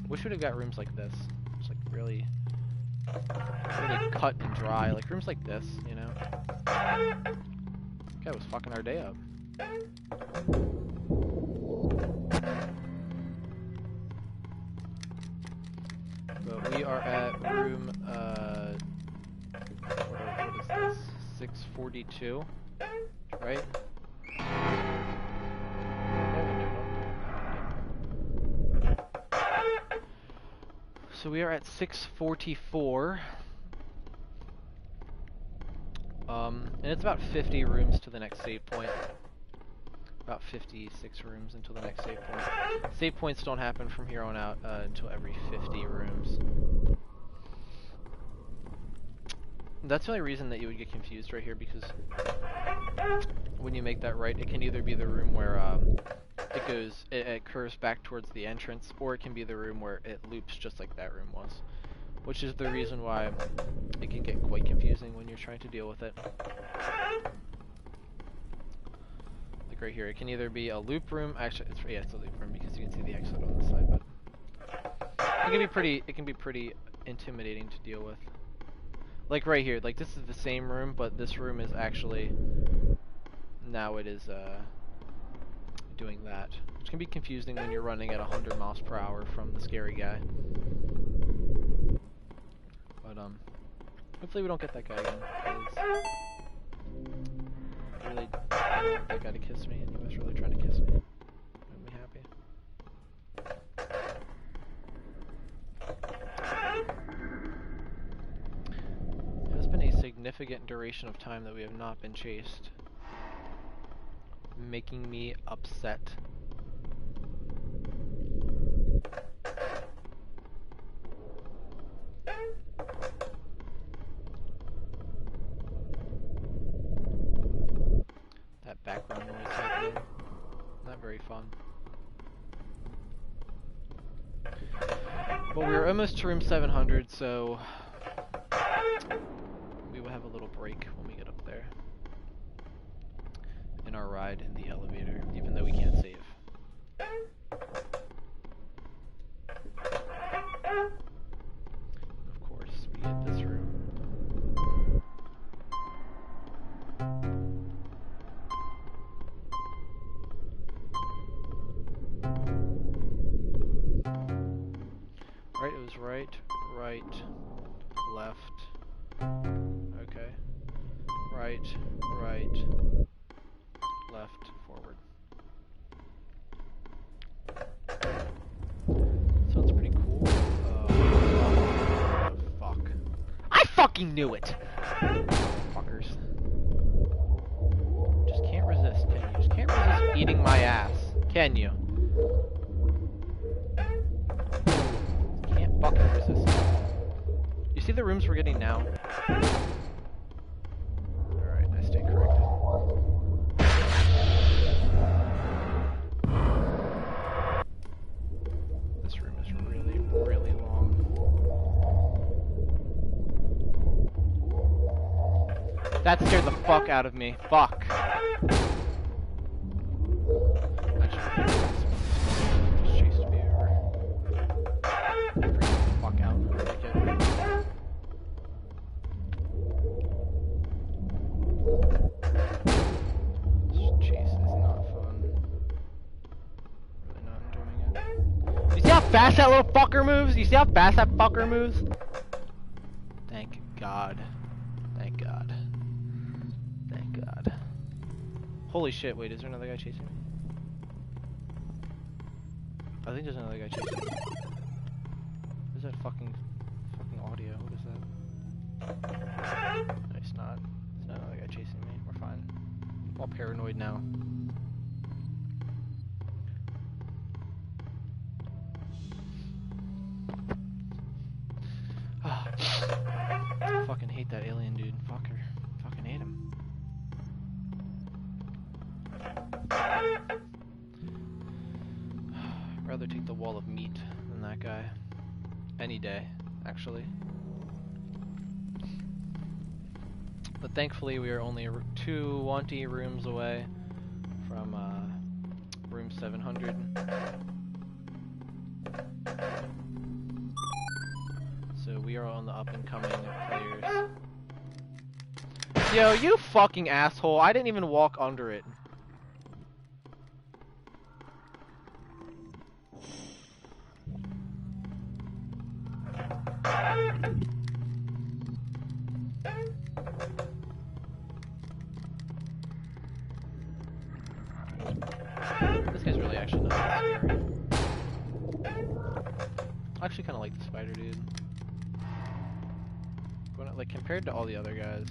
Wish we'd have got rooms like this. Just like really cut and dry. Like rooms like this, you know? That guy was fucking our day up. But we are at room, what is this? 642, right? So we are at 644. And it's about 50 rooms to the next save point. about 56 rooms until the next save point. Save points don't happen from here on out until every 50 rooms. That's the only reason that you would get confused right here, because when you make that right, it can either be the room where it curves back towards the entrance, or it can be the room where it loops just like that room was. Which is the reason why it can get quite confusing when you're trying to deal with it. Like right here, it can either be a loop room. Actually, it's a loop room because you can see the exit on the side, but it can be pretty intimidating to deal with. Like right here, like this is the same room, but this room is actually now it is doing that, which can be confusing when you're running at 100 miles per hour from the scary guy. But hopefully we don't get that guy again, because I really didn't want that guy to kiss me, and he was really trying to kiss me. Made me happy. It has been a significant duration of time that we have not been chased, making me upset. That background noise happening, not very fun. Well, we're almost to room 700, so we will have a little break when we get up there in our ride in the elevator, even though we can't save. Of course, we get this room. Right, it was right, left. Okay. Right, left, forward. Sounds pretty cool. Oh, fuck. I fucking knew it! Fuckers. Just can't resist, can you? Just can't resist eating my ass, can you? Can't fucking resist. You see the rooms we're getting now? Alright, I stay corrected. This room is really, really long. That scared the fuck out of me. Fuck. Actually, just chased me over. Freak the fuck out. Like it. This chase is not fun. Really not enjoying it. You see how fast that little fucker moves? You see how fast that fucker moves? Thank God. Thank God. Thank God. Holy shit, wait, is there another guy chasing me? I think there's another guy chasing me. What is that fucking audio? What is that? No, it's not. There's not another guy chasing me. We're fine. I'm all paranoid now. I fucking hate that alien dude. Fucker. Fucking hate him. I'd rather take the wall of meat than that guy. Any day, actually. But thankfully we are only 20 rooms away from room 700. So we are on the up and coming players. Yo, you fucking asshole. I didn't even walk under it. This guy's really actually not that scary. I actually kind of like the spider dude. Like, compared to all the other guys.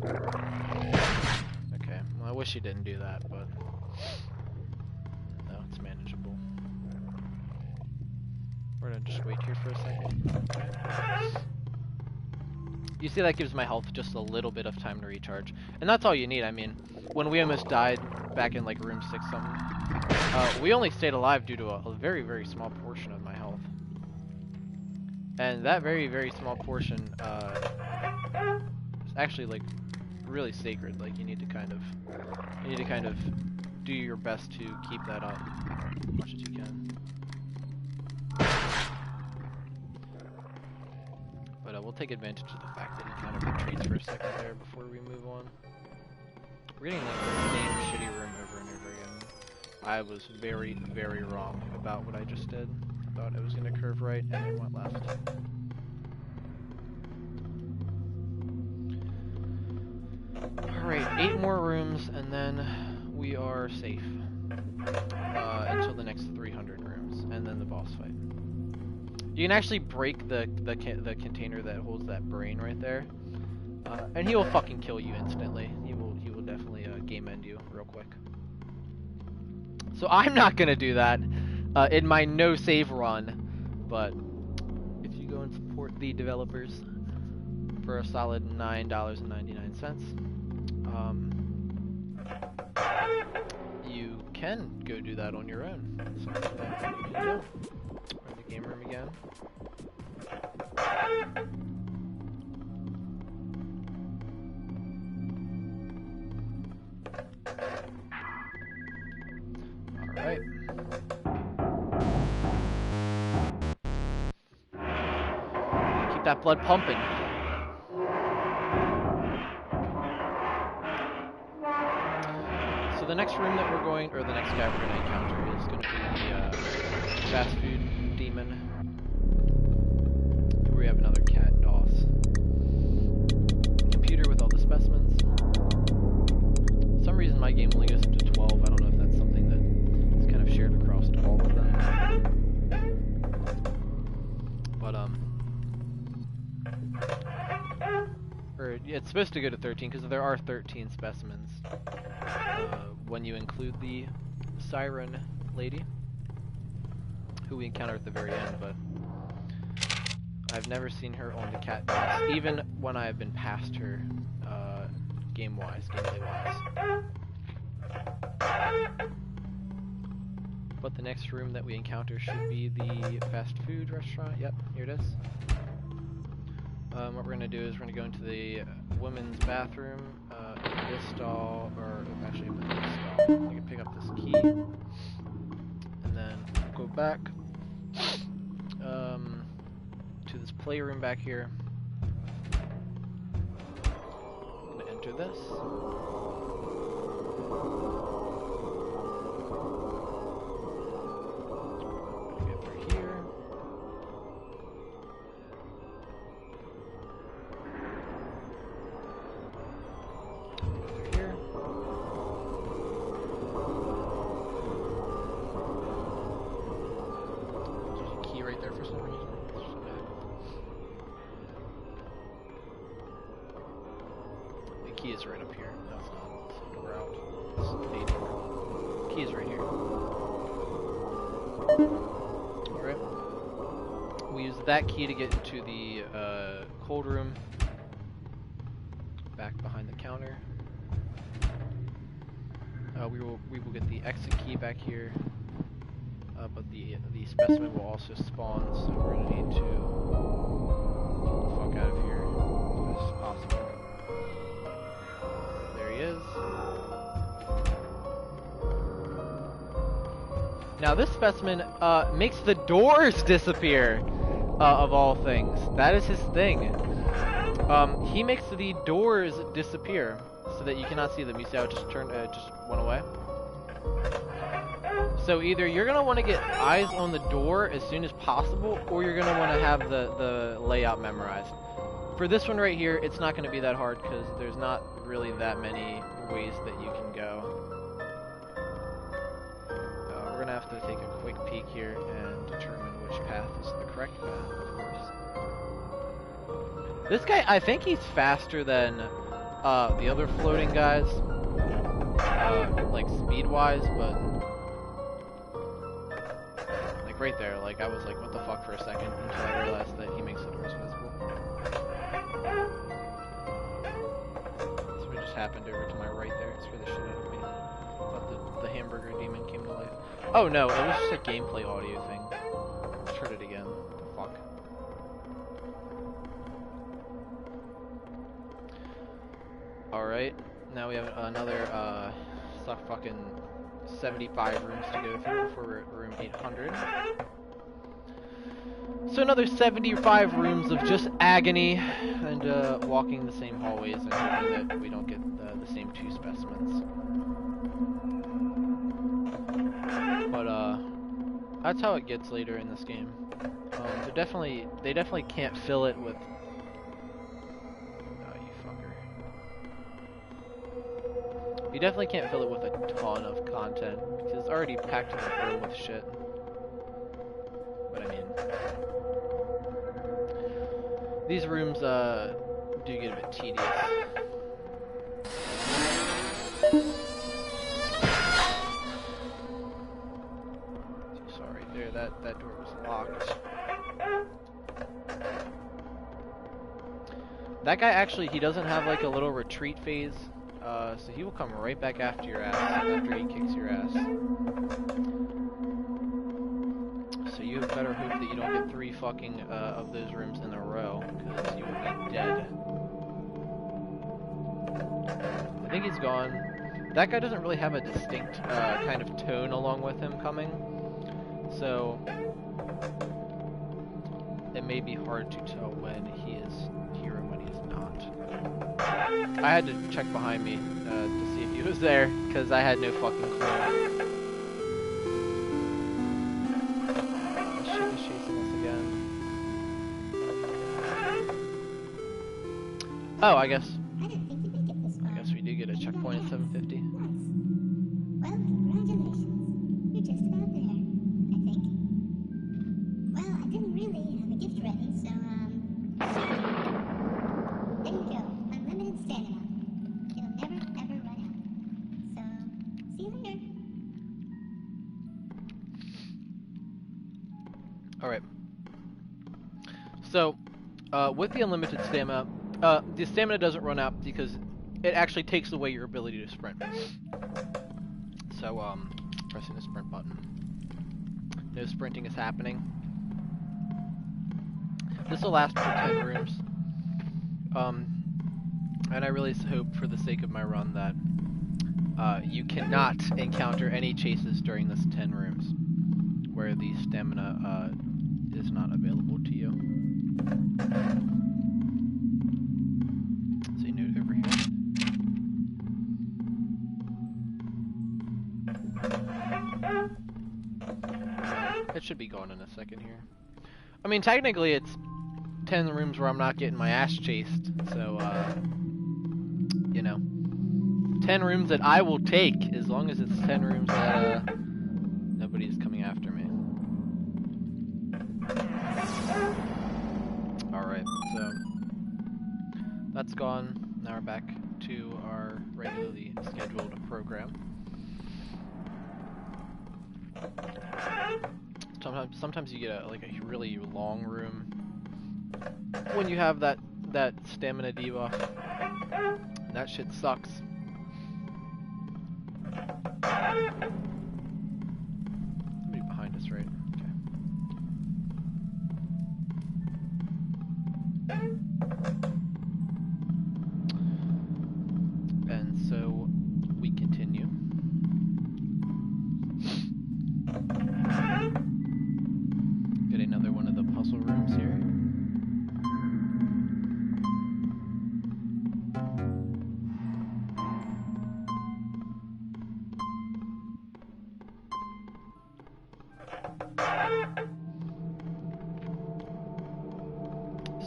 Okay, well I wish he didn't do that, but manageable. We're gonna just wait here for a second. You see that gives my health just a little bit of time to recharge. And that's all you need. I mean, when we almost died back in like room 6 something, we only stayed alive due to a very, very small portion of my health. And that very, very small portion is actually like really sacred. Like you need to kind of do your best to keep that up as much as you can. But we'll take advantage of the fact that he kind of retreats for a second there before we move on. We're getting like the same shitty room over and over again. I was very, very wrong about what I just did. I thought it was going to curve right and it went left. Alright, 8 more rooms and then we are safe. Until the next 300 rooms and then the boss fight. You can actually break the container that holds that brain right there, and he will fucking kill you instantly. He will definitely game end you real quick. So I'm not gonna do that in my no save run, but if you go and support the developers for a solid $9.99, you can go do that on your own. So that's what you can do. We're in the game room again. Alright. Keep that blood pumping. So the next room that we're going, or the next guy we're going to encounter is going to be the fast food demon. We have another cat, DOS. Computer with all the specimens. For some reason my game only goes up to 12. I don't know if that's something that is kind of shared across all of them. But, or it's supposed to go to 13 because there are 13 specimens. When you include the siren lady, who we encounter at the very end, but I've never seen her on the cat boss, even when I've been past her, gameplay-wise. But the next room that we encounter should be the fast food restaurant. Yep, here it is. What we're going to do is we're going to go into the women's bathroom, this stall, or actually in this stall. I can pick up this key, and then go back to this playroom back here. I'm going to enter this. Get through here. Key is right up here. No, it's not. So we're out. It's key is right here. Alright. We use that key to get into the cold room. Back behind the counter. We will get the exit key back here. But the specimen will also spawn, so we're gonna need to get the fuck out of here as fast as possible. There he is. Now this specimen makes the doors disappear, of all things. That is his thing. He makes the doors disappear so that you cannot see them. You see how it just went away? So either you're going to want to get eyes on the door as soon as possible, or you're going to want to have the layout memorized. For this one right here, it's not going to be that hard because there's not really that many ways that you can go. We're going to have to take a quick peek here and determine which path is the correct path, of course. This guy, I think he's faster than the other floating guys, like speed-wise, but right there. Like, I was like, what the fuck for a second until I realized that he makes the doors visible. So it just happened over to my right there. It scared the shit out of me. Thought the hamburger demon came to life. Oh no, it was just a gameplay audio thing. Let's heard it again. What the fuck? Alright, now we have another, fucking 75 rooms to go through before we're at room 800. So another 75 rooms of just agony and walking the same hallways and hoping that we don't get the same two specimens. But that's how it gets later in this game. They definitely can't fill it with. Oh, you fucker. You definitely can't fill it with a ton of content because it's already packed to the brim with shit. But I mean, these rooms do get a bit tedious. Sorry, there, that door was locked. That guy actually, he doesn't have like a little retreat phase, so he will come right back after your ass, after he kicks your ass. So you better hope that you don't get 3 fucking of those rooms in a row, because you will be dead. I think he's gone. That guy doesn't really have a distinct kind of tone along with him coming, so it may be hard to tell when he is here and when he's not. I had to check behind me to see if he was there, because I had no fucking clue. He's chasing us again. Oh, I guess we do get a checkpoint at 750. Nice. Well, congratulations. You're just about there, I think. Well, I didn't really have a gift ready, so, there you go. Unlimited stamina. It'll never, ever run out. So, see you later. Alright. So, with the unlimited stamina, the stamina doesn't run out because it actually takes away your ability to sprint. So, pressing the sprint button. No sprinting is happening. This will last for 10 rooms. And I really hope, for the sake of my run, that you cannot encounter any chases during this 10 rooms where the stamina is not available to you. So you note over here. It should be gone in a second here. I mean, technically it's 10 rooms where I'm not getting my ass chased, so, you know. 10 rooms that I will take, as long as it's 10 rooms that, nobody's coming after me. Alright, so, that's gone. Now we're back to our regularly scheduled program. Sometimes you get like a really long room when you have that stamina debuff. That shit sucks. Somebody behind us, right? Okay. And so we continue. Get another one of the puzzle rooms here.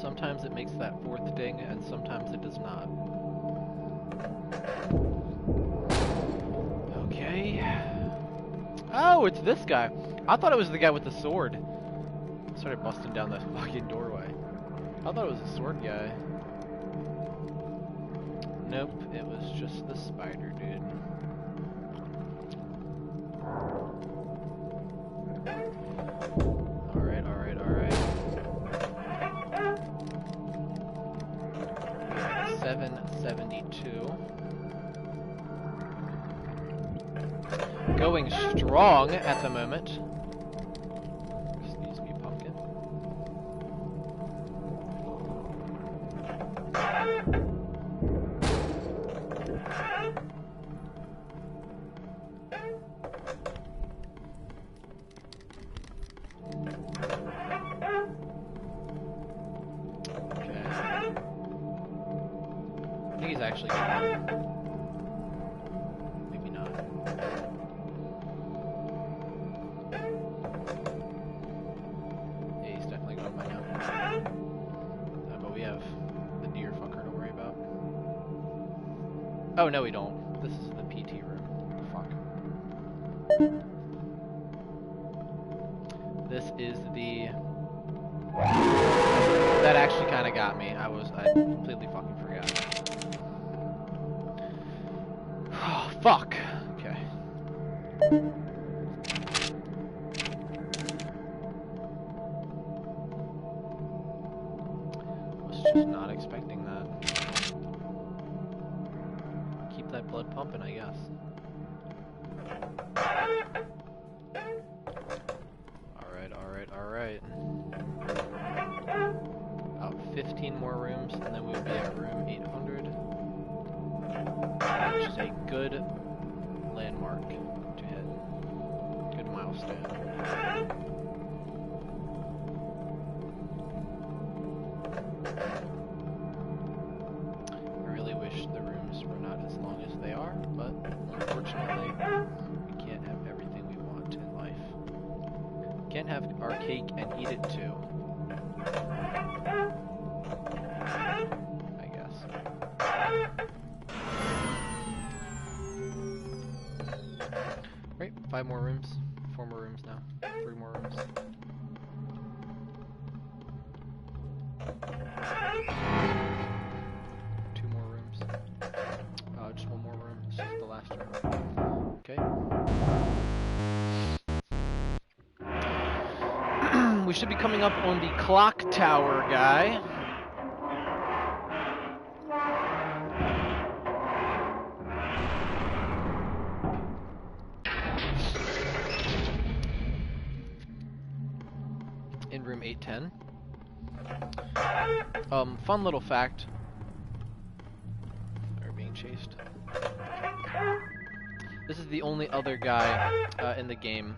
Sometimes it makes that 4th ding, and sometimes it does not. Okay. Oh, it's this guy. I thought it was the guy with the sword. I started busting down the fucking doorway. I thought it was the sword guy. Nope, it was just the spider dude. 772. Going strong at the moment. Excuse me, pumpkin. Okay. I think he's actually gone. Maybe not. Yeah, he's definitely gone by now. But we have the deer fucker to worry about. Oh, no, we don't. This is the PT room. Fuck. This is the... That actually kind of got me. I completely fucking forgot. Oh, fuck. Okay. Was just not expecting that. Keep that blood pumping, I guess. Alright. About 15 more rooms, and then we will be at room 800. Which is a good landmark to hit. Good milestone. I really wish the rooms were not as long as they are, but unfortunately, we can't have everything we want in life. Can't have our cake and eat it too. I guess. Right, 5 more rooms. 4 more rooms now. 3 more rooms. Two more rooms. Just 1 more room. This is the last room. Okay. We should be coming up on the clock tower guy. In room 810. Fun little fact. They're being chased. This is the only other guy in the game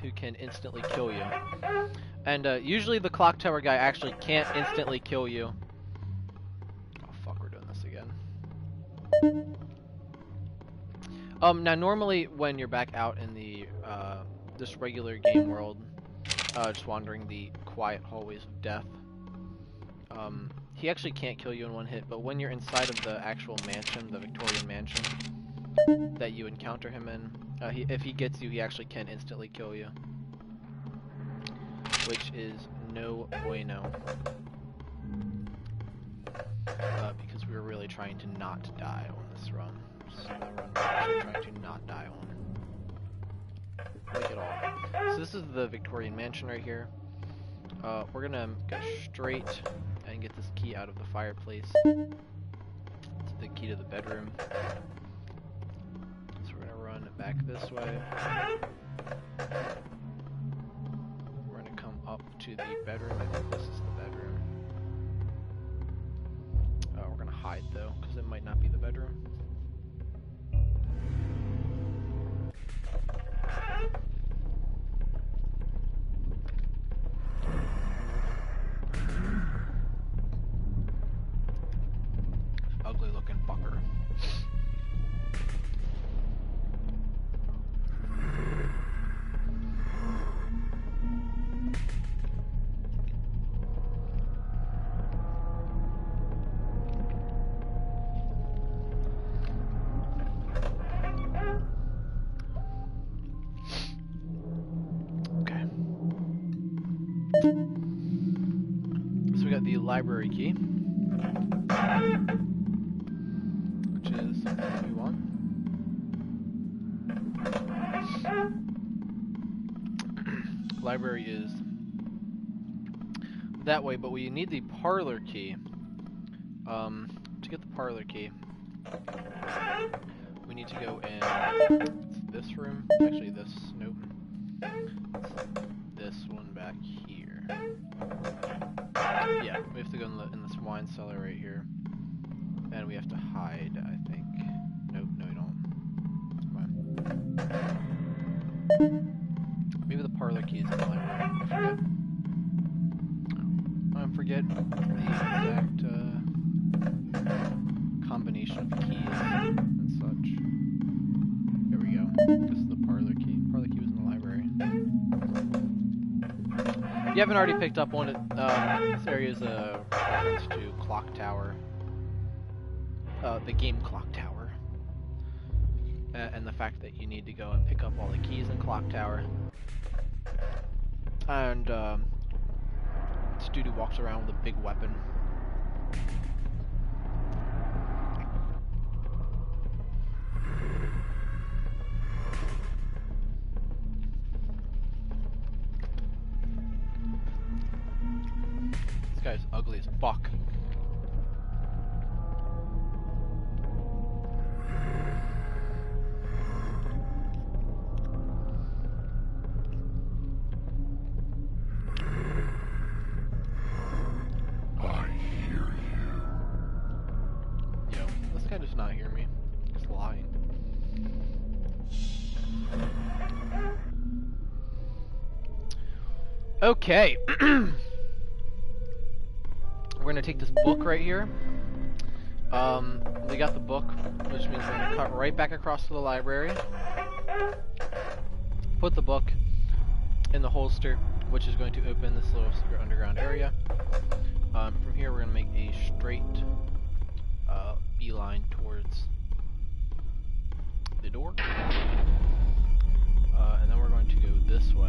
who can instantly kill you. And usually the clock tower guy actually can't instantly kill you. Oh fuck, we're doing this again. Now normally when you're back out in the this regular game world, just wandering the quiet hallways of death, he actually can't kill you in one hit, but when you're inside of the actual mansion, the Victorian mansion that you encounter him in, if he gets you, he actually can instantly kill you. Which is no bueno. Because we were really trying to not die on this run. This is the run we're actually trying to not die on. Like it all. So this is the Victorian mansion right here. We're gonna go straight and get this key out of the fireplace. It's the key to the bedroom. So we're gonna run back this way. We're gonna come up to the bedroom. I think this is the bedroom. We're gonna hide though, because it might not be the bedroom. Ugly looking fucker. Okay. So we got the library key, which is something we want. Library is that way, but we need the parlor key to to get the parlor key, we need to go in this room. Actually, this, nope. It's this one back here. Yeah, we have to go in this wine cellar right here. And we have to hide, I think. Nope, no we don't. Come on. Maybe the parlor key is in the library. I forget the exact combination of keys and such. Here we go. This is the parlor key. Parlor key was in the library. If you haven't already picked up on it, this area is a reference to Clock Tower. The game Clock Tower. And the fact that you need to go and pick up all the keys in Clock Tower. And, this dude who walks around with a big weapon. This guy's ugly as fuck. Does not hear me. He's lying. Okay. We're gonna take this book right here. We got the book, which means we're gonna cut right back across to the library. Put the book in the holster, which is going to open this little secret underground area. From here, we're gonna make a straight beeline towards the door, and then we're going to go this way.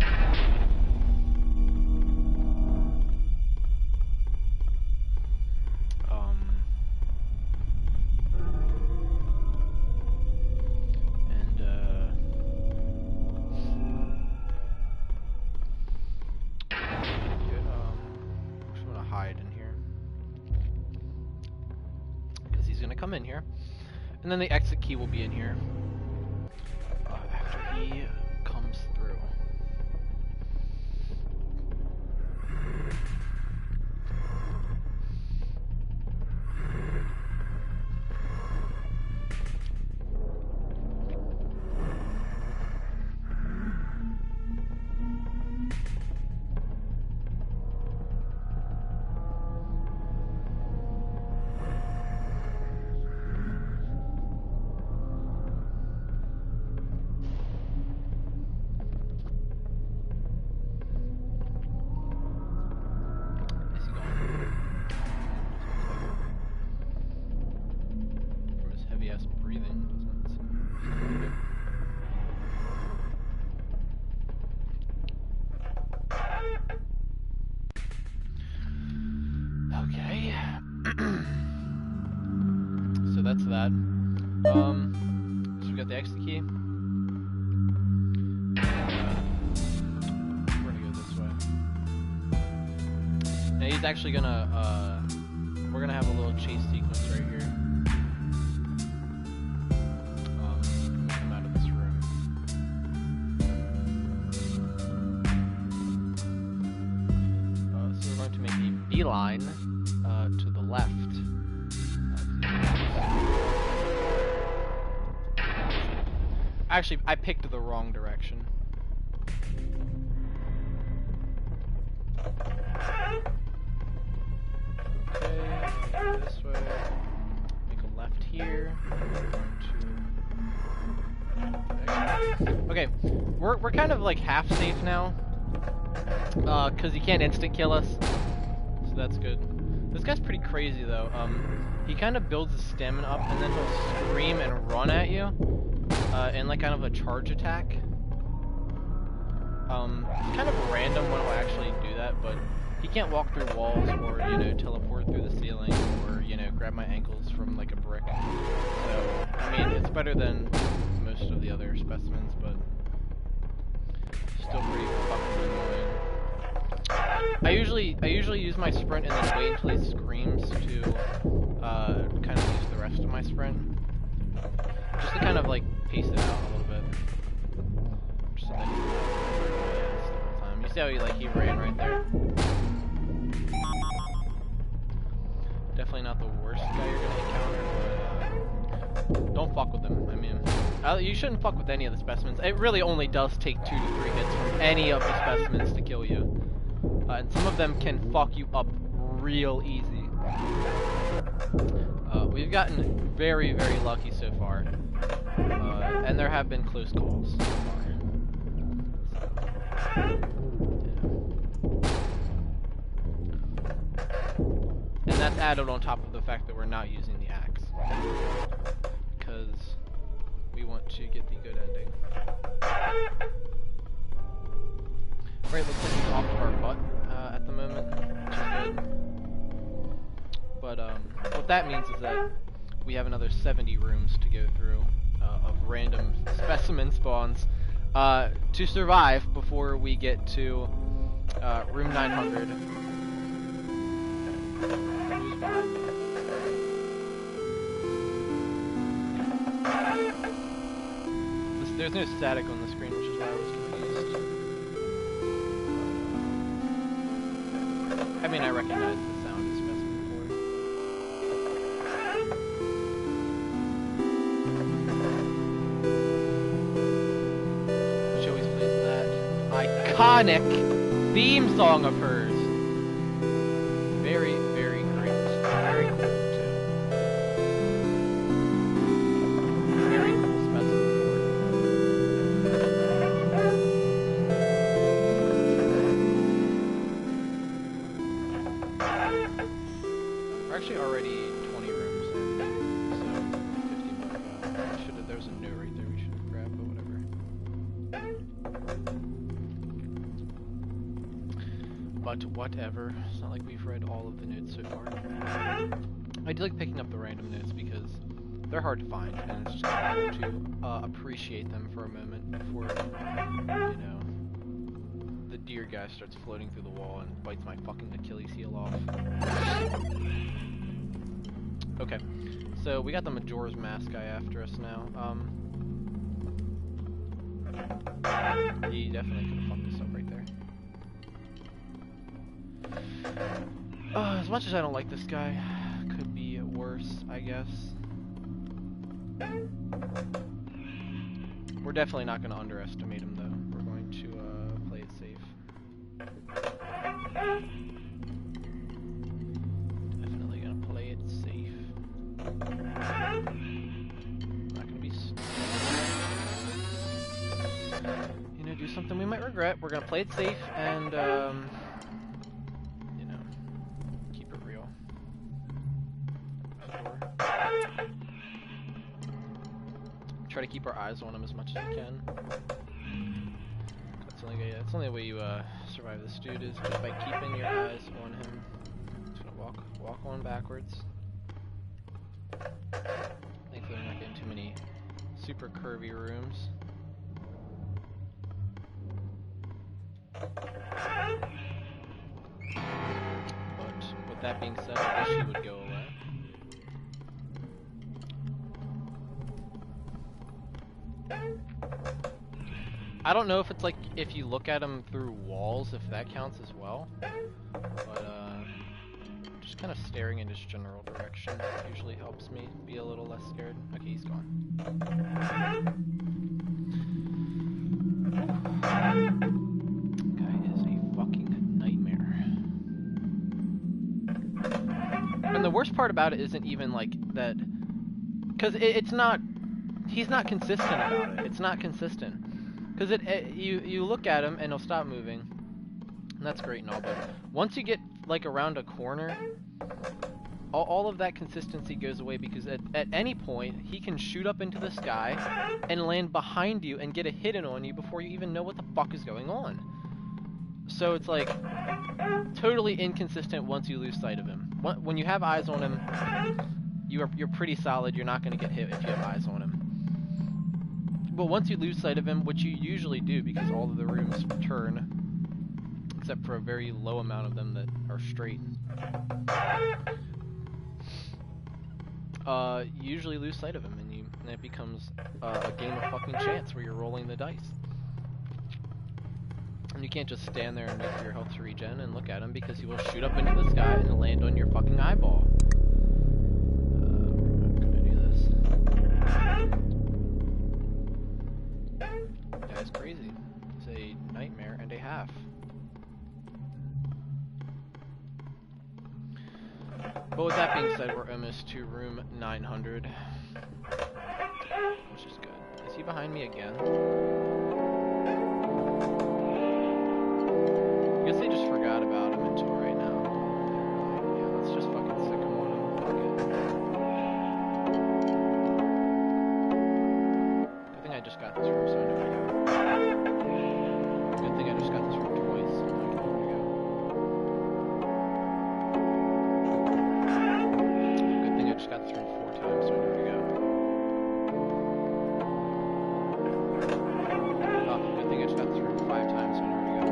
We're just gonna hide in here. Gonna come in here, and then the exit key will be in here after he comes through. So that's that. So we got the exit key. We're gonna go this way. Now he's actually gonna, we're gonna have a little chase sequence right here. Come out of this room. So we're going to make a beeline to the left. Actually, I picked the wrong direction. Okay, this way. Make a left here. Okay, we're kind of like half safe now, cause he can't instant kill us, so that's good. This guy's pretty crazy though. He kind of builds his stamina up, and then he'll scream and run at you. In like kind of a charge attack. It's kind of random when he'll actually do that, but he can't walk through walls or, you know, teleport through the ceiling or, you know, grab my ankles from like a brick. So, I mean, it's better than most of the other specimens, but still pretty fucking annoying. I usually use my sprint and then wait until he screams to kind of my sprint. Just to kind of like pace it out a little bit. Just so that he can the whole time. You see how he ran right there? Definitely not the worst guy you're gonna encounter, but don't fuck with him. I mean, you shouldn't fuck with any of the specimens. It really only does take 2 to 3 hits from any of the specimens to kill you. And some of them can fuck you up real easy. We've gotten very, very lucky so far. And there have been close calls so far. And that's added on top of the fact that we're not using the axe. Because we want to get the good ending. Right, looks like he's off of our butt at the moment, which is good. But what that means is that we have another 70 rooms to go through of random specimen spawns to survive before we get to room 900. Who's behind me? There's no static on the screen, which is why I was confused. I mean, I recognize the sound of specimen 4. She always plays that iconic theme song of hers. Very, very great. Very cool, too. Very cool specimen 4. We're actually already 20 rooms in, so 50 more to go. There's a note right there we should have grabbed, but whatever. But whatever. It's not like we've read all of the notes so far. I do like picking up the random notes because they're hard to find, and it's just kind of cool to appreciate them for a moment before, you know, the deer guy starts floating through the wall and bites my fucking Achilles heel off. Okay, so we got the Majora's Mask guy after us now. He definitely could have fucked us up right there. As much as I don't like this guy, could be worse, I guess. We're definitely not going to underestimate him, though. We're going to play it safe. Definitely going to play it safe. Not going to be you know, do something we might regret. We're going to play it safe and, you know, keep it real. Try to keep our eyes on him as much as we can. That's the only way you survive this dude is just by keeping your eyes on him. Just gonna walk on backwards. Thankfully we're not getting too many super curvy rooms. But with that being said, I wish he would go away. I don't know if it's like if you look at him through walls, if that counts as well. But just kind of staring in his general direction usually helps me be a little less scared. Okay, he's gone. Guy is a fucking nightmare. And the worst part about it isn't even like that, because it's not. He's not consistent about it. It's not consistent. Because you look at him and he'll stop moving, and that's great and all, but once you get like around a corner, all of that consistency goes away, because at any point he can shoot up into the sky and land behind you and get a hit in on you before you even know what the fuck is going on. So it's like totally inconsistent once you lose sight of him. When you have eyes on him, you're pretty solid. You're not going to get hit if you have eyes on him. But once you lose sight of him, which you usually do because all of the rooms turn, except for a very low amount of them that are straight. you usually lose sight of him, and it becomes a game of fucking chance where you're rolling the dice. And you can't just stand there and wait for your health to regen and look at him, because he will shoot up into the sky and land on your fucking eyeball. We're not gonna do this. That guy's crazy. It's a nightmare and a half. But with that being said, we're almost to room 900. Which is good. Is he behind me again? I guess they just forgot about him until right now. Yeah, let's just fucking sick him on him. Fuck it. Good thing I just got this room, so I know where to go. Good thing I just got this room twice, so I know where to go. Good thing I just got this room 4 times, so I know where to go. Oh, good thing I just got this room 5 times, so I know where to go.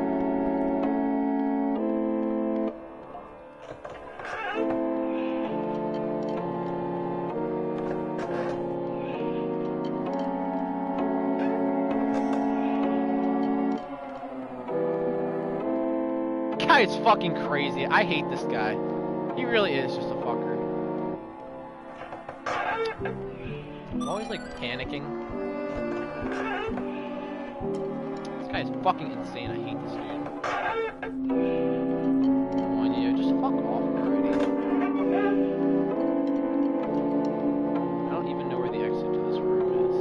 Guy is fucking crazy. I hate this guy. He really is just a fucker. I'm always like panicking. This guy is fucking insane. I hate this dude. Come on, you just fuck off already. I don't even know where the exit to this room is.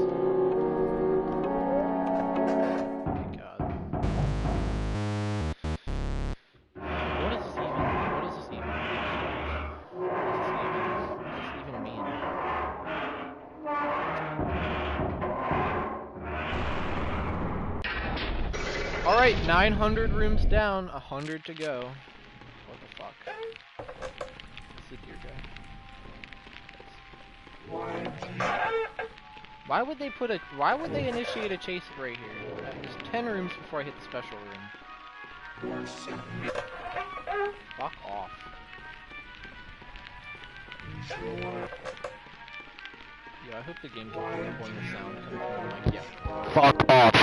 Oh god. What is this even? What does this even mean? What does this even mean? Alright, 900 rooms down, 100 to go. What the fuck? It's a deer guy. Why would they initiate a chase right here? There's 10 rooms before I hit the special room. Fuck off. Yo, I hope the game can pick up on the sound coming from the mic. Yeah. Fuck off.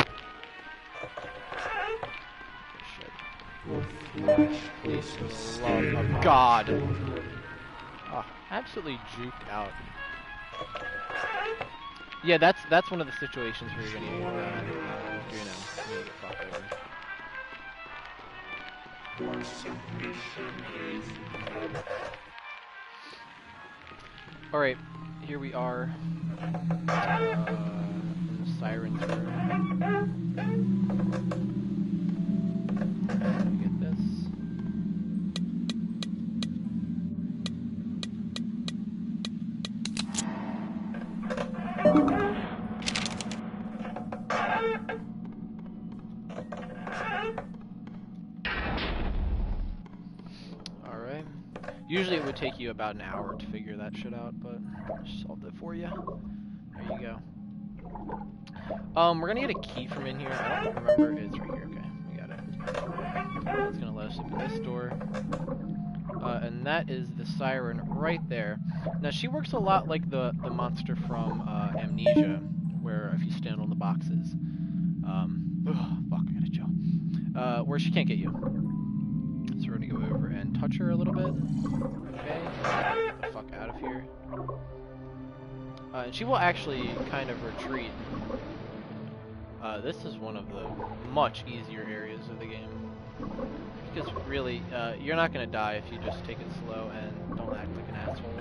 Please, for the love of God. Oh, absolutely juked out. Yeah, that's one of the situations where you're gonna get fucked over. Alright, here we are in the Siren's room. Get this. Alright. Usually it would take you about an hour to figure that shit out, but I just solved it for you. There you go. We're gonna get a key from in here. I don't remember. It's right here. Okay, we got it. It's gonna let us open this door. And that is the siren right there. Now she works a lot like the monster from Amnesia, where if you stand on the boxes, fuck, I gotta chill. Where she can't get you. So we're gonna go over and touch her a little bit. Okay, get the fuck out of here. And she will actually kind of retreat. This is one of the much easier areas of the game. Because really, you're not gonna die if you just take it slow and don't act like an asshole.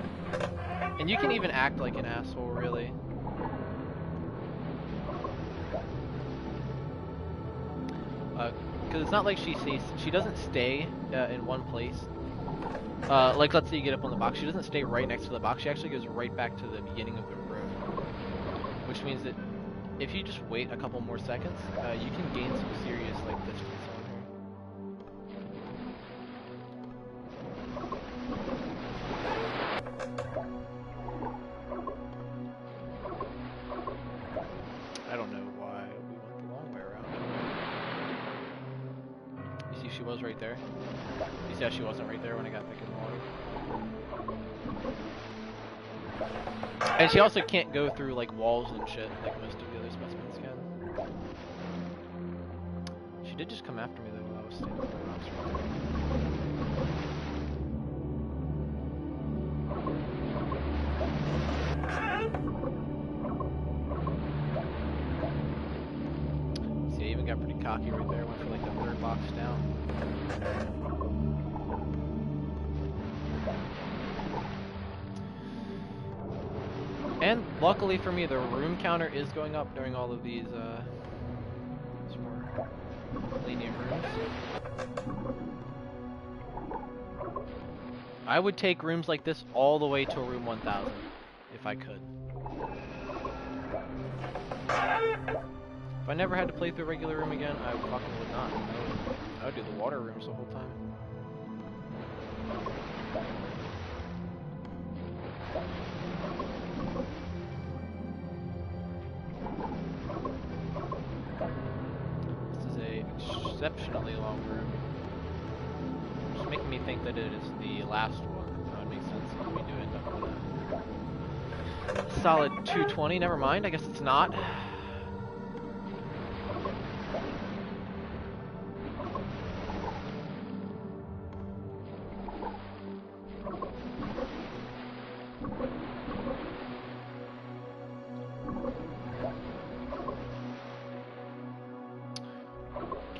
And you can even act like an asshole, really. Because it's not like she doesn't stay in one place. Like let's say you get up on the box, she doesn't stay right next to the box. She actually goes right back to the beginning of the room, which means that if you just wait a couple more seconds, you can gain some serious like distance on her. I don't know why we went the long way around. You see, she was right there. You see how she wasn't right there when I got back in the water? And she also can't go through like walls and shit like most of the other specimens can. She did just come after me though while I was standing on the rocks right there. See, I even got pretty cocky right there. Went for like the third box down. And luckily for me, the room counter is going up during all of these more lenient rooms. I would take rooms like this all the way to room 1000 if I could. If I never had to play through a regular room again, I fucking would not. I would do the water rooms the whole time. This is a exceptionally long room. Just making me think that it is the last one. That would make sense if we do end up with a solid 220. Never mind, I guess it's not.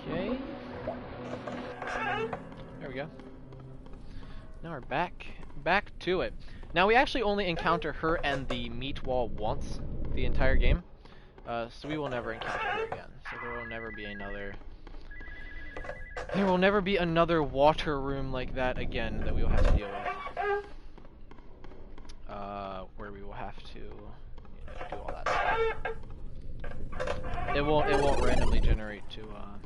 Okay. There we go. Now we're back to it. Now we actually only encounter her and the meat wall once the entire game. So we will never encounter her again. So there will never be another water room like that again that we will have to deal with. Where we will have to, do all that stuff. It won't randomly generate to a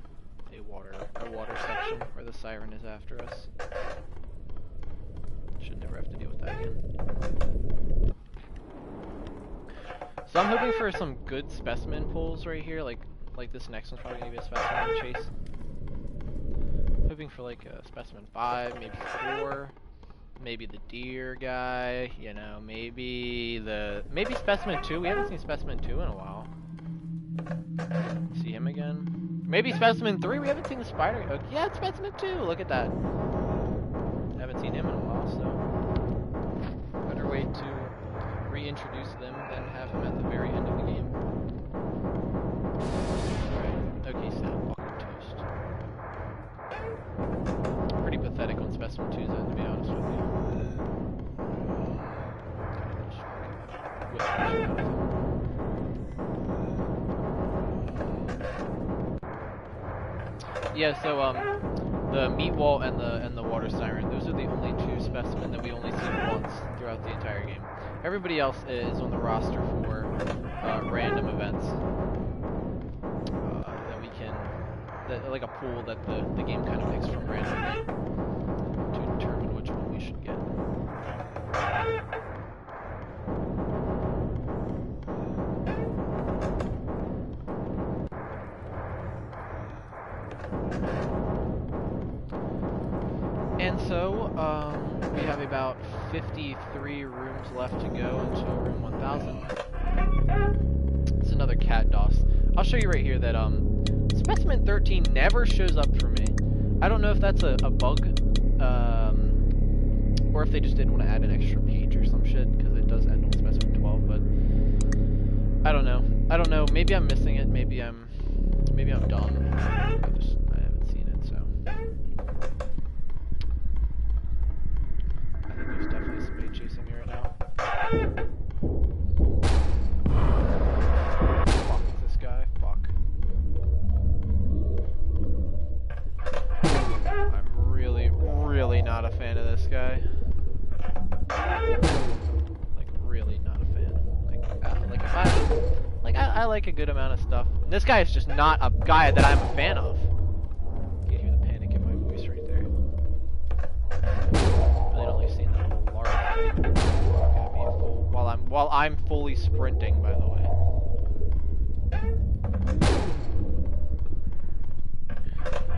water section where the siren is after us. Should never have to deal with that again. So I'm hoping for some good specimen pulls right here, like this next one's probably gonna be a specimen chase. Hoping for like a specimen 5, maybe 4, maybe the deer guy, maybe specimen 2. We haven't seen specimen 2 in a while. See him again? Maybe specimen 3. We haven't seen the spider. Oh, yeah, it's specimen 2. Look at that. Haven't seen him in a while, so better way to reintroduce them than have him at the very end of the game. Right. Okay, Sam, walking toast. Pretty pathetic on specimen 2's end, to be honest with you. Yeah, so the meat wall and the water siren, those are the only 2 specimens that we only see once throughout the entire game. Everybody else is on the roster for random events that we can, like a pool that the game kind of picks from randomly to determine which one we should get. And so, we have about 53 rooms left to go until room 1000. It's another cat DOS. I'll show you right here that specimen 13 never shows up for me. I don't know if that's a bug, or if they just didn't want to add an extra page or some shit, because it does end on specimen 12, but I don't know. Maybe I'm missing it, maybe I'm dumb. I haven't seen it, so. I think there's definitely somebody chasing me right now. Fuck, it's this guy. Fuck. I'm really, really not a fan of this guy. Like, really not a fan. I like a good amount of stuff. This guy is just not a guy that I'm a fan of. You can hear the panic in my voice right there. Really don't like seeing that little large thing at me while I'm fully sprinting, by the way.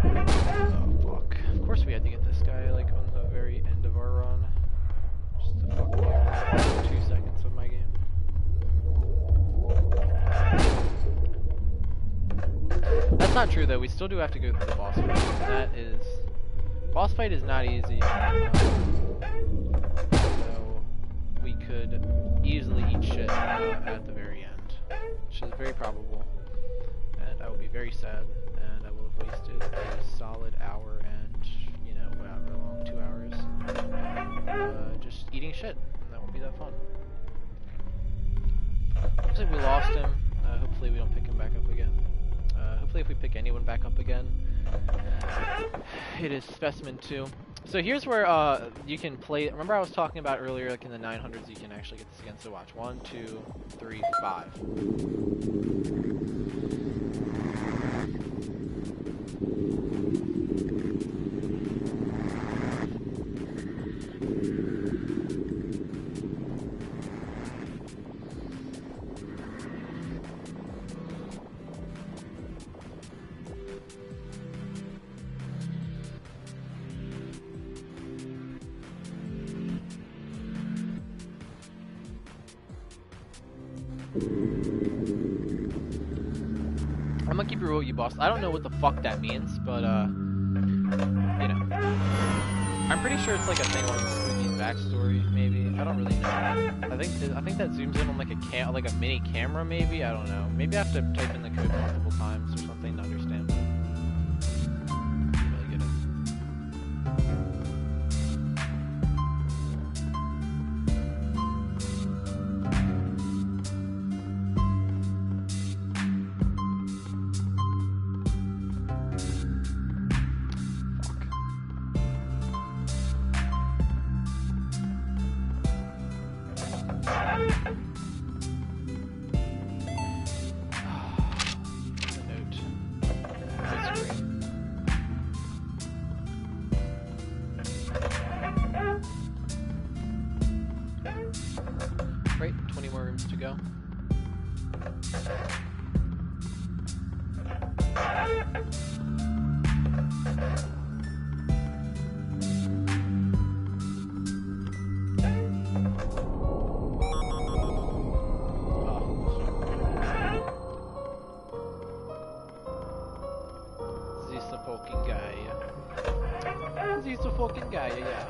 Oh fuck. Of course we had to get this guy like on the very end of our run. Just to fuck me over 2 seconds of not true though. We still do have to go through the boss fight. That is, boss fight is not easy. So we could easily eat shit at the very end, which is very probable. And I will be very sad, and I will have wasted a solid hour and, you know, however long, 2 hours, just eating shit, and that won't be that fun. Looks like we lost him. Hopefully we don't pick him back up again. Hopefully if we pick anyone back up again, it is Specimen 2. So here's where you can play. Remember I was talking about earlier, like in the 900s, you can actually get this again. So watch. 1, 2, 3, 5. I'm gonna keep it real with you, boss. I don't know what the fuck that means, but you know, I'm pretty sure it's like a thing on Spooky's backstory. Maybe I don't really know. I think that zooms in on like a mini camera. Maybe I don't know. Maybe I have to type in the code multiple times or something to understand it. Really get it. Right, 20 more rooms to go. This the fucking guy. This the fucking guy, yeah.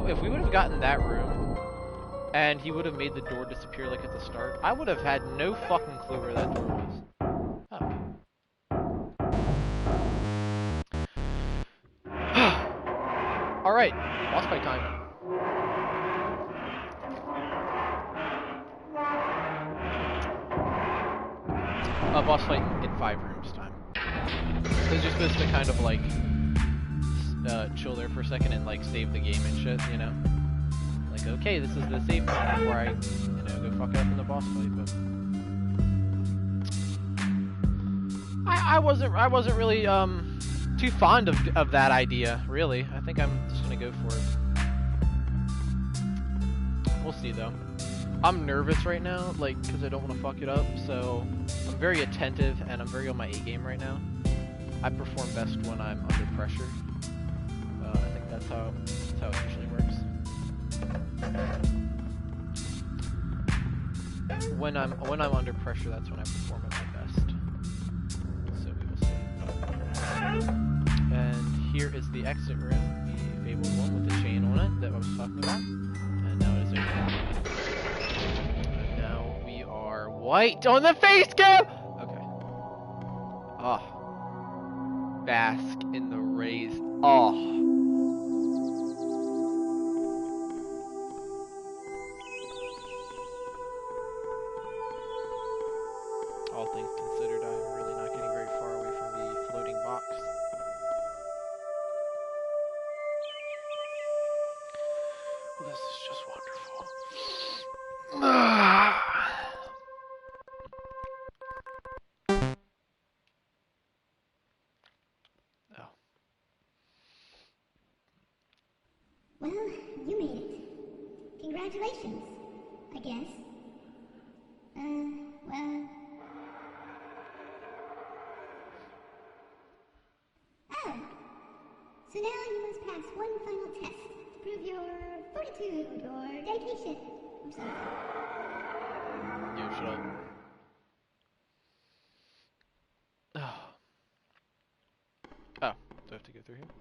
If we would have gotten that room, and he would have made the door disappear like at the start, I would have had no fucking clue where that door was. Oh. Alright, boss fight time. Boss fight in 5 rooms time. Because you're supposed to kind of like chill there for a second and like save the game and shit, you know? Like, okay, this is the save point before I, you know, go fuck it up in the boss fight, but I wasn't really too fond of that idea, really. I think I'm just gonna go for it. We'll see though. I'm nervous right now, like, because I don't want to fuck it up, so I'm very attentive and I'm very on my A game right now. I perform best when I'm under pressure. I think that's how it usually works. When I'm under pressure, that's when I perform at my best. So we will see. And here is the exit room, the fabled one with the chain on it that I was talking about. And now it is open. And now we are white on the face cam. Okay. Oh. Bask in the rays. Oh. All things considered, I'm really not getting very far away from the floating box. Well, this is just wonderful. Oh. Well, you made it. Congratulations, I guess. Well... Oh! So now you must pass one final test to prove your fortitude or dedication or something. Yo, shut up. Oh, do I have to go through here?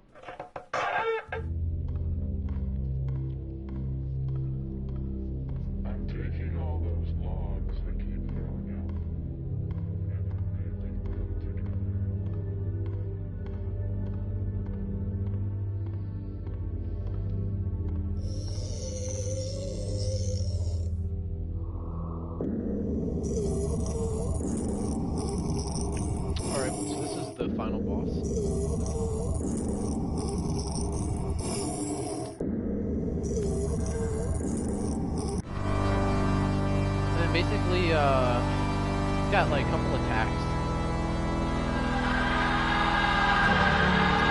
I'm taking all those logs that keep throwing out, and nailing them together. Alright, so this is the final boss. And then basically, he's got like a couple attacks.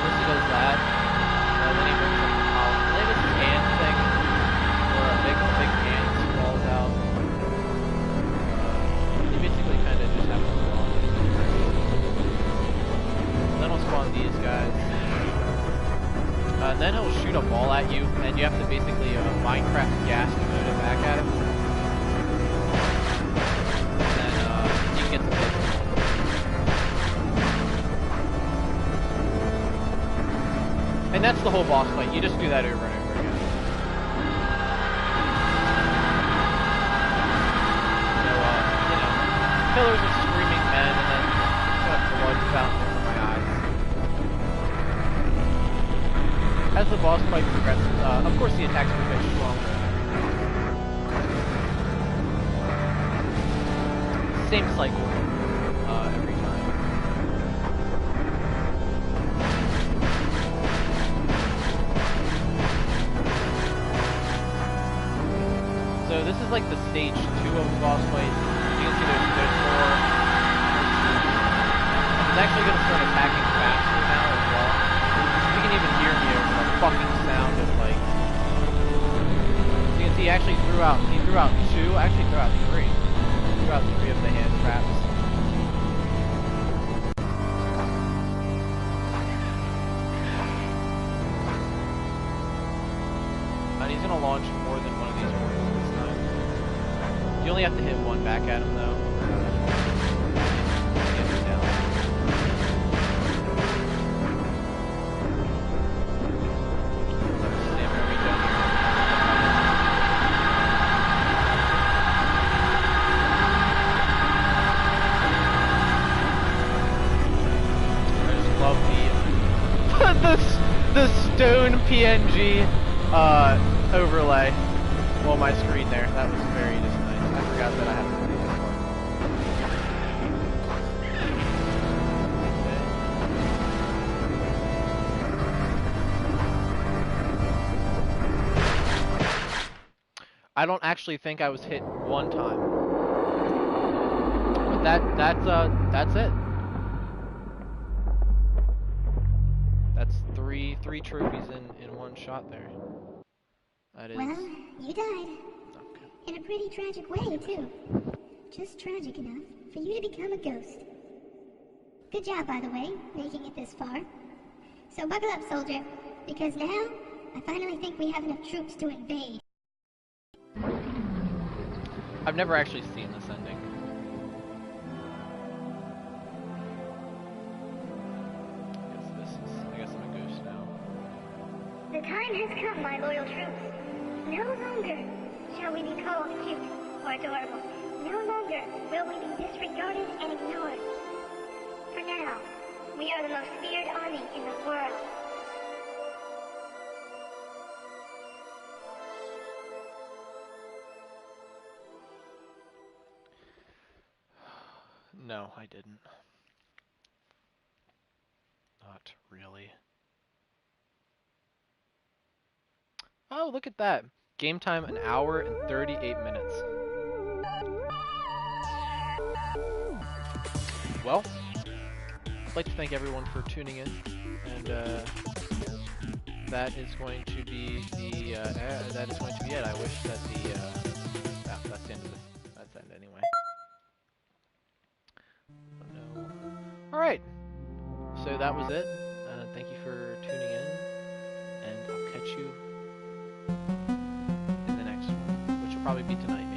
First he does that, and then he brings up the power. And then his hand thing, where a big hand falls out. He basically kind of just have to spawn. Then he'll spawn these guys. And then he'll shoot a ball at you, and you have to basically Minecraft gas to move it back at him. And then you can get the big. And that's the whole boss fight. You just do that over and over again. So, pillars of screaming men, and then got blood fountain over my eyes. As the boss fight progresses, of course the attacks will get stronger. Same cycle every time. So this is like the stage 2 of the boss fight. You can see there's more. He's actually going to start attacking faster now as well. You can even hear me over the fucking sound of like. So you can see he actually threw out 2, actually threw out 3. He threw out 3 of the hand traps. And he's going to launch more than one of these orbs this time. You only have to hit one back at him though. Get him down. Stamina regen here. I just love the stone PNG overlay on my screen there. That was very just nice. I forgot that I had to do that I don't actually think I was hit one time. But that's it. That's three trophies in one shot there. That is. Well, you died. Okay. In a pretty tragic way, too. Just tragic enough for you to become a ghost. Good job, by the way, making it this far. So buckle up, soldier, because now, I finally think we have enough troops to invade. I've never actually seen this ending. I guess I'm a ghost now. The time has come, my loyal troops. No longer shall we be called cute or adorable. No longer will we be disregarded and ignored. For now, we are the most feared army in the world. No, I didn't. Not really. Oh, look at that. Game time, 1 hour and 38 minutes. Well, I'd like to thank everyone for tuning in, and that is going to be the that is going to be it. I wish that that's the end of this. That's the end anyway. Oh, no. All right. So that was it. Thank you for tuning in, and I'll catch you in the next one, which will probably be tonight.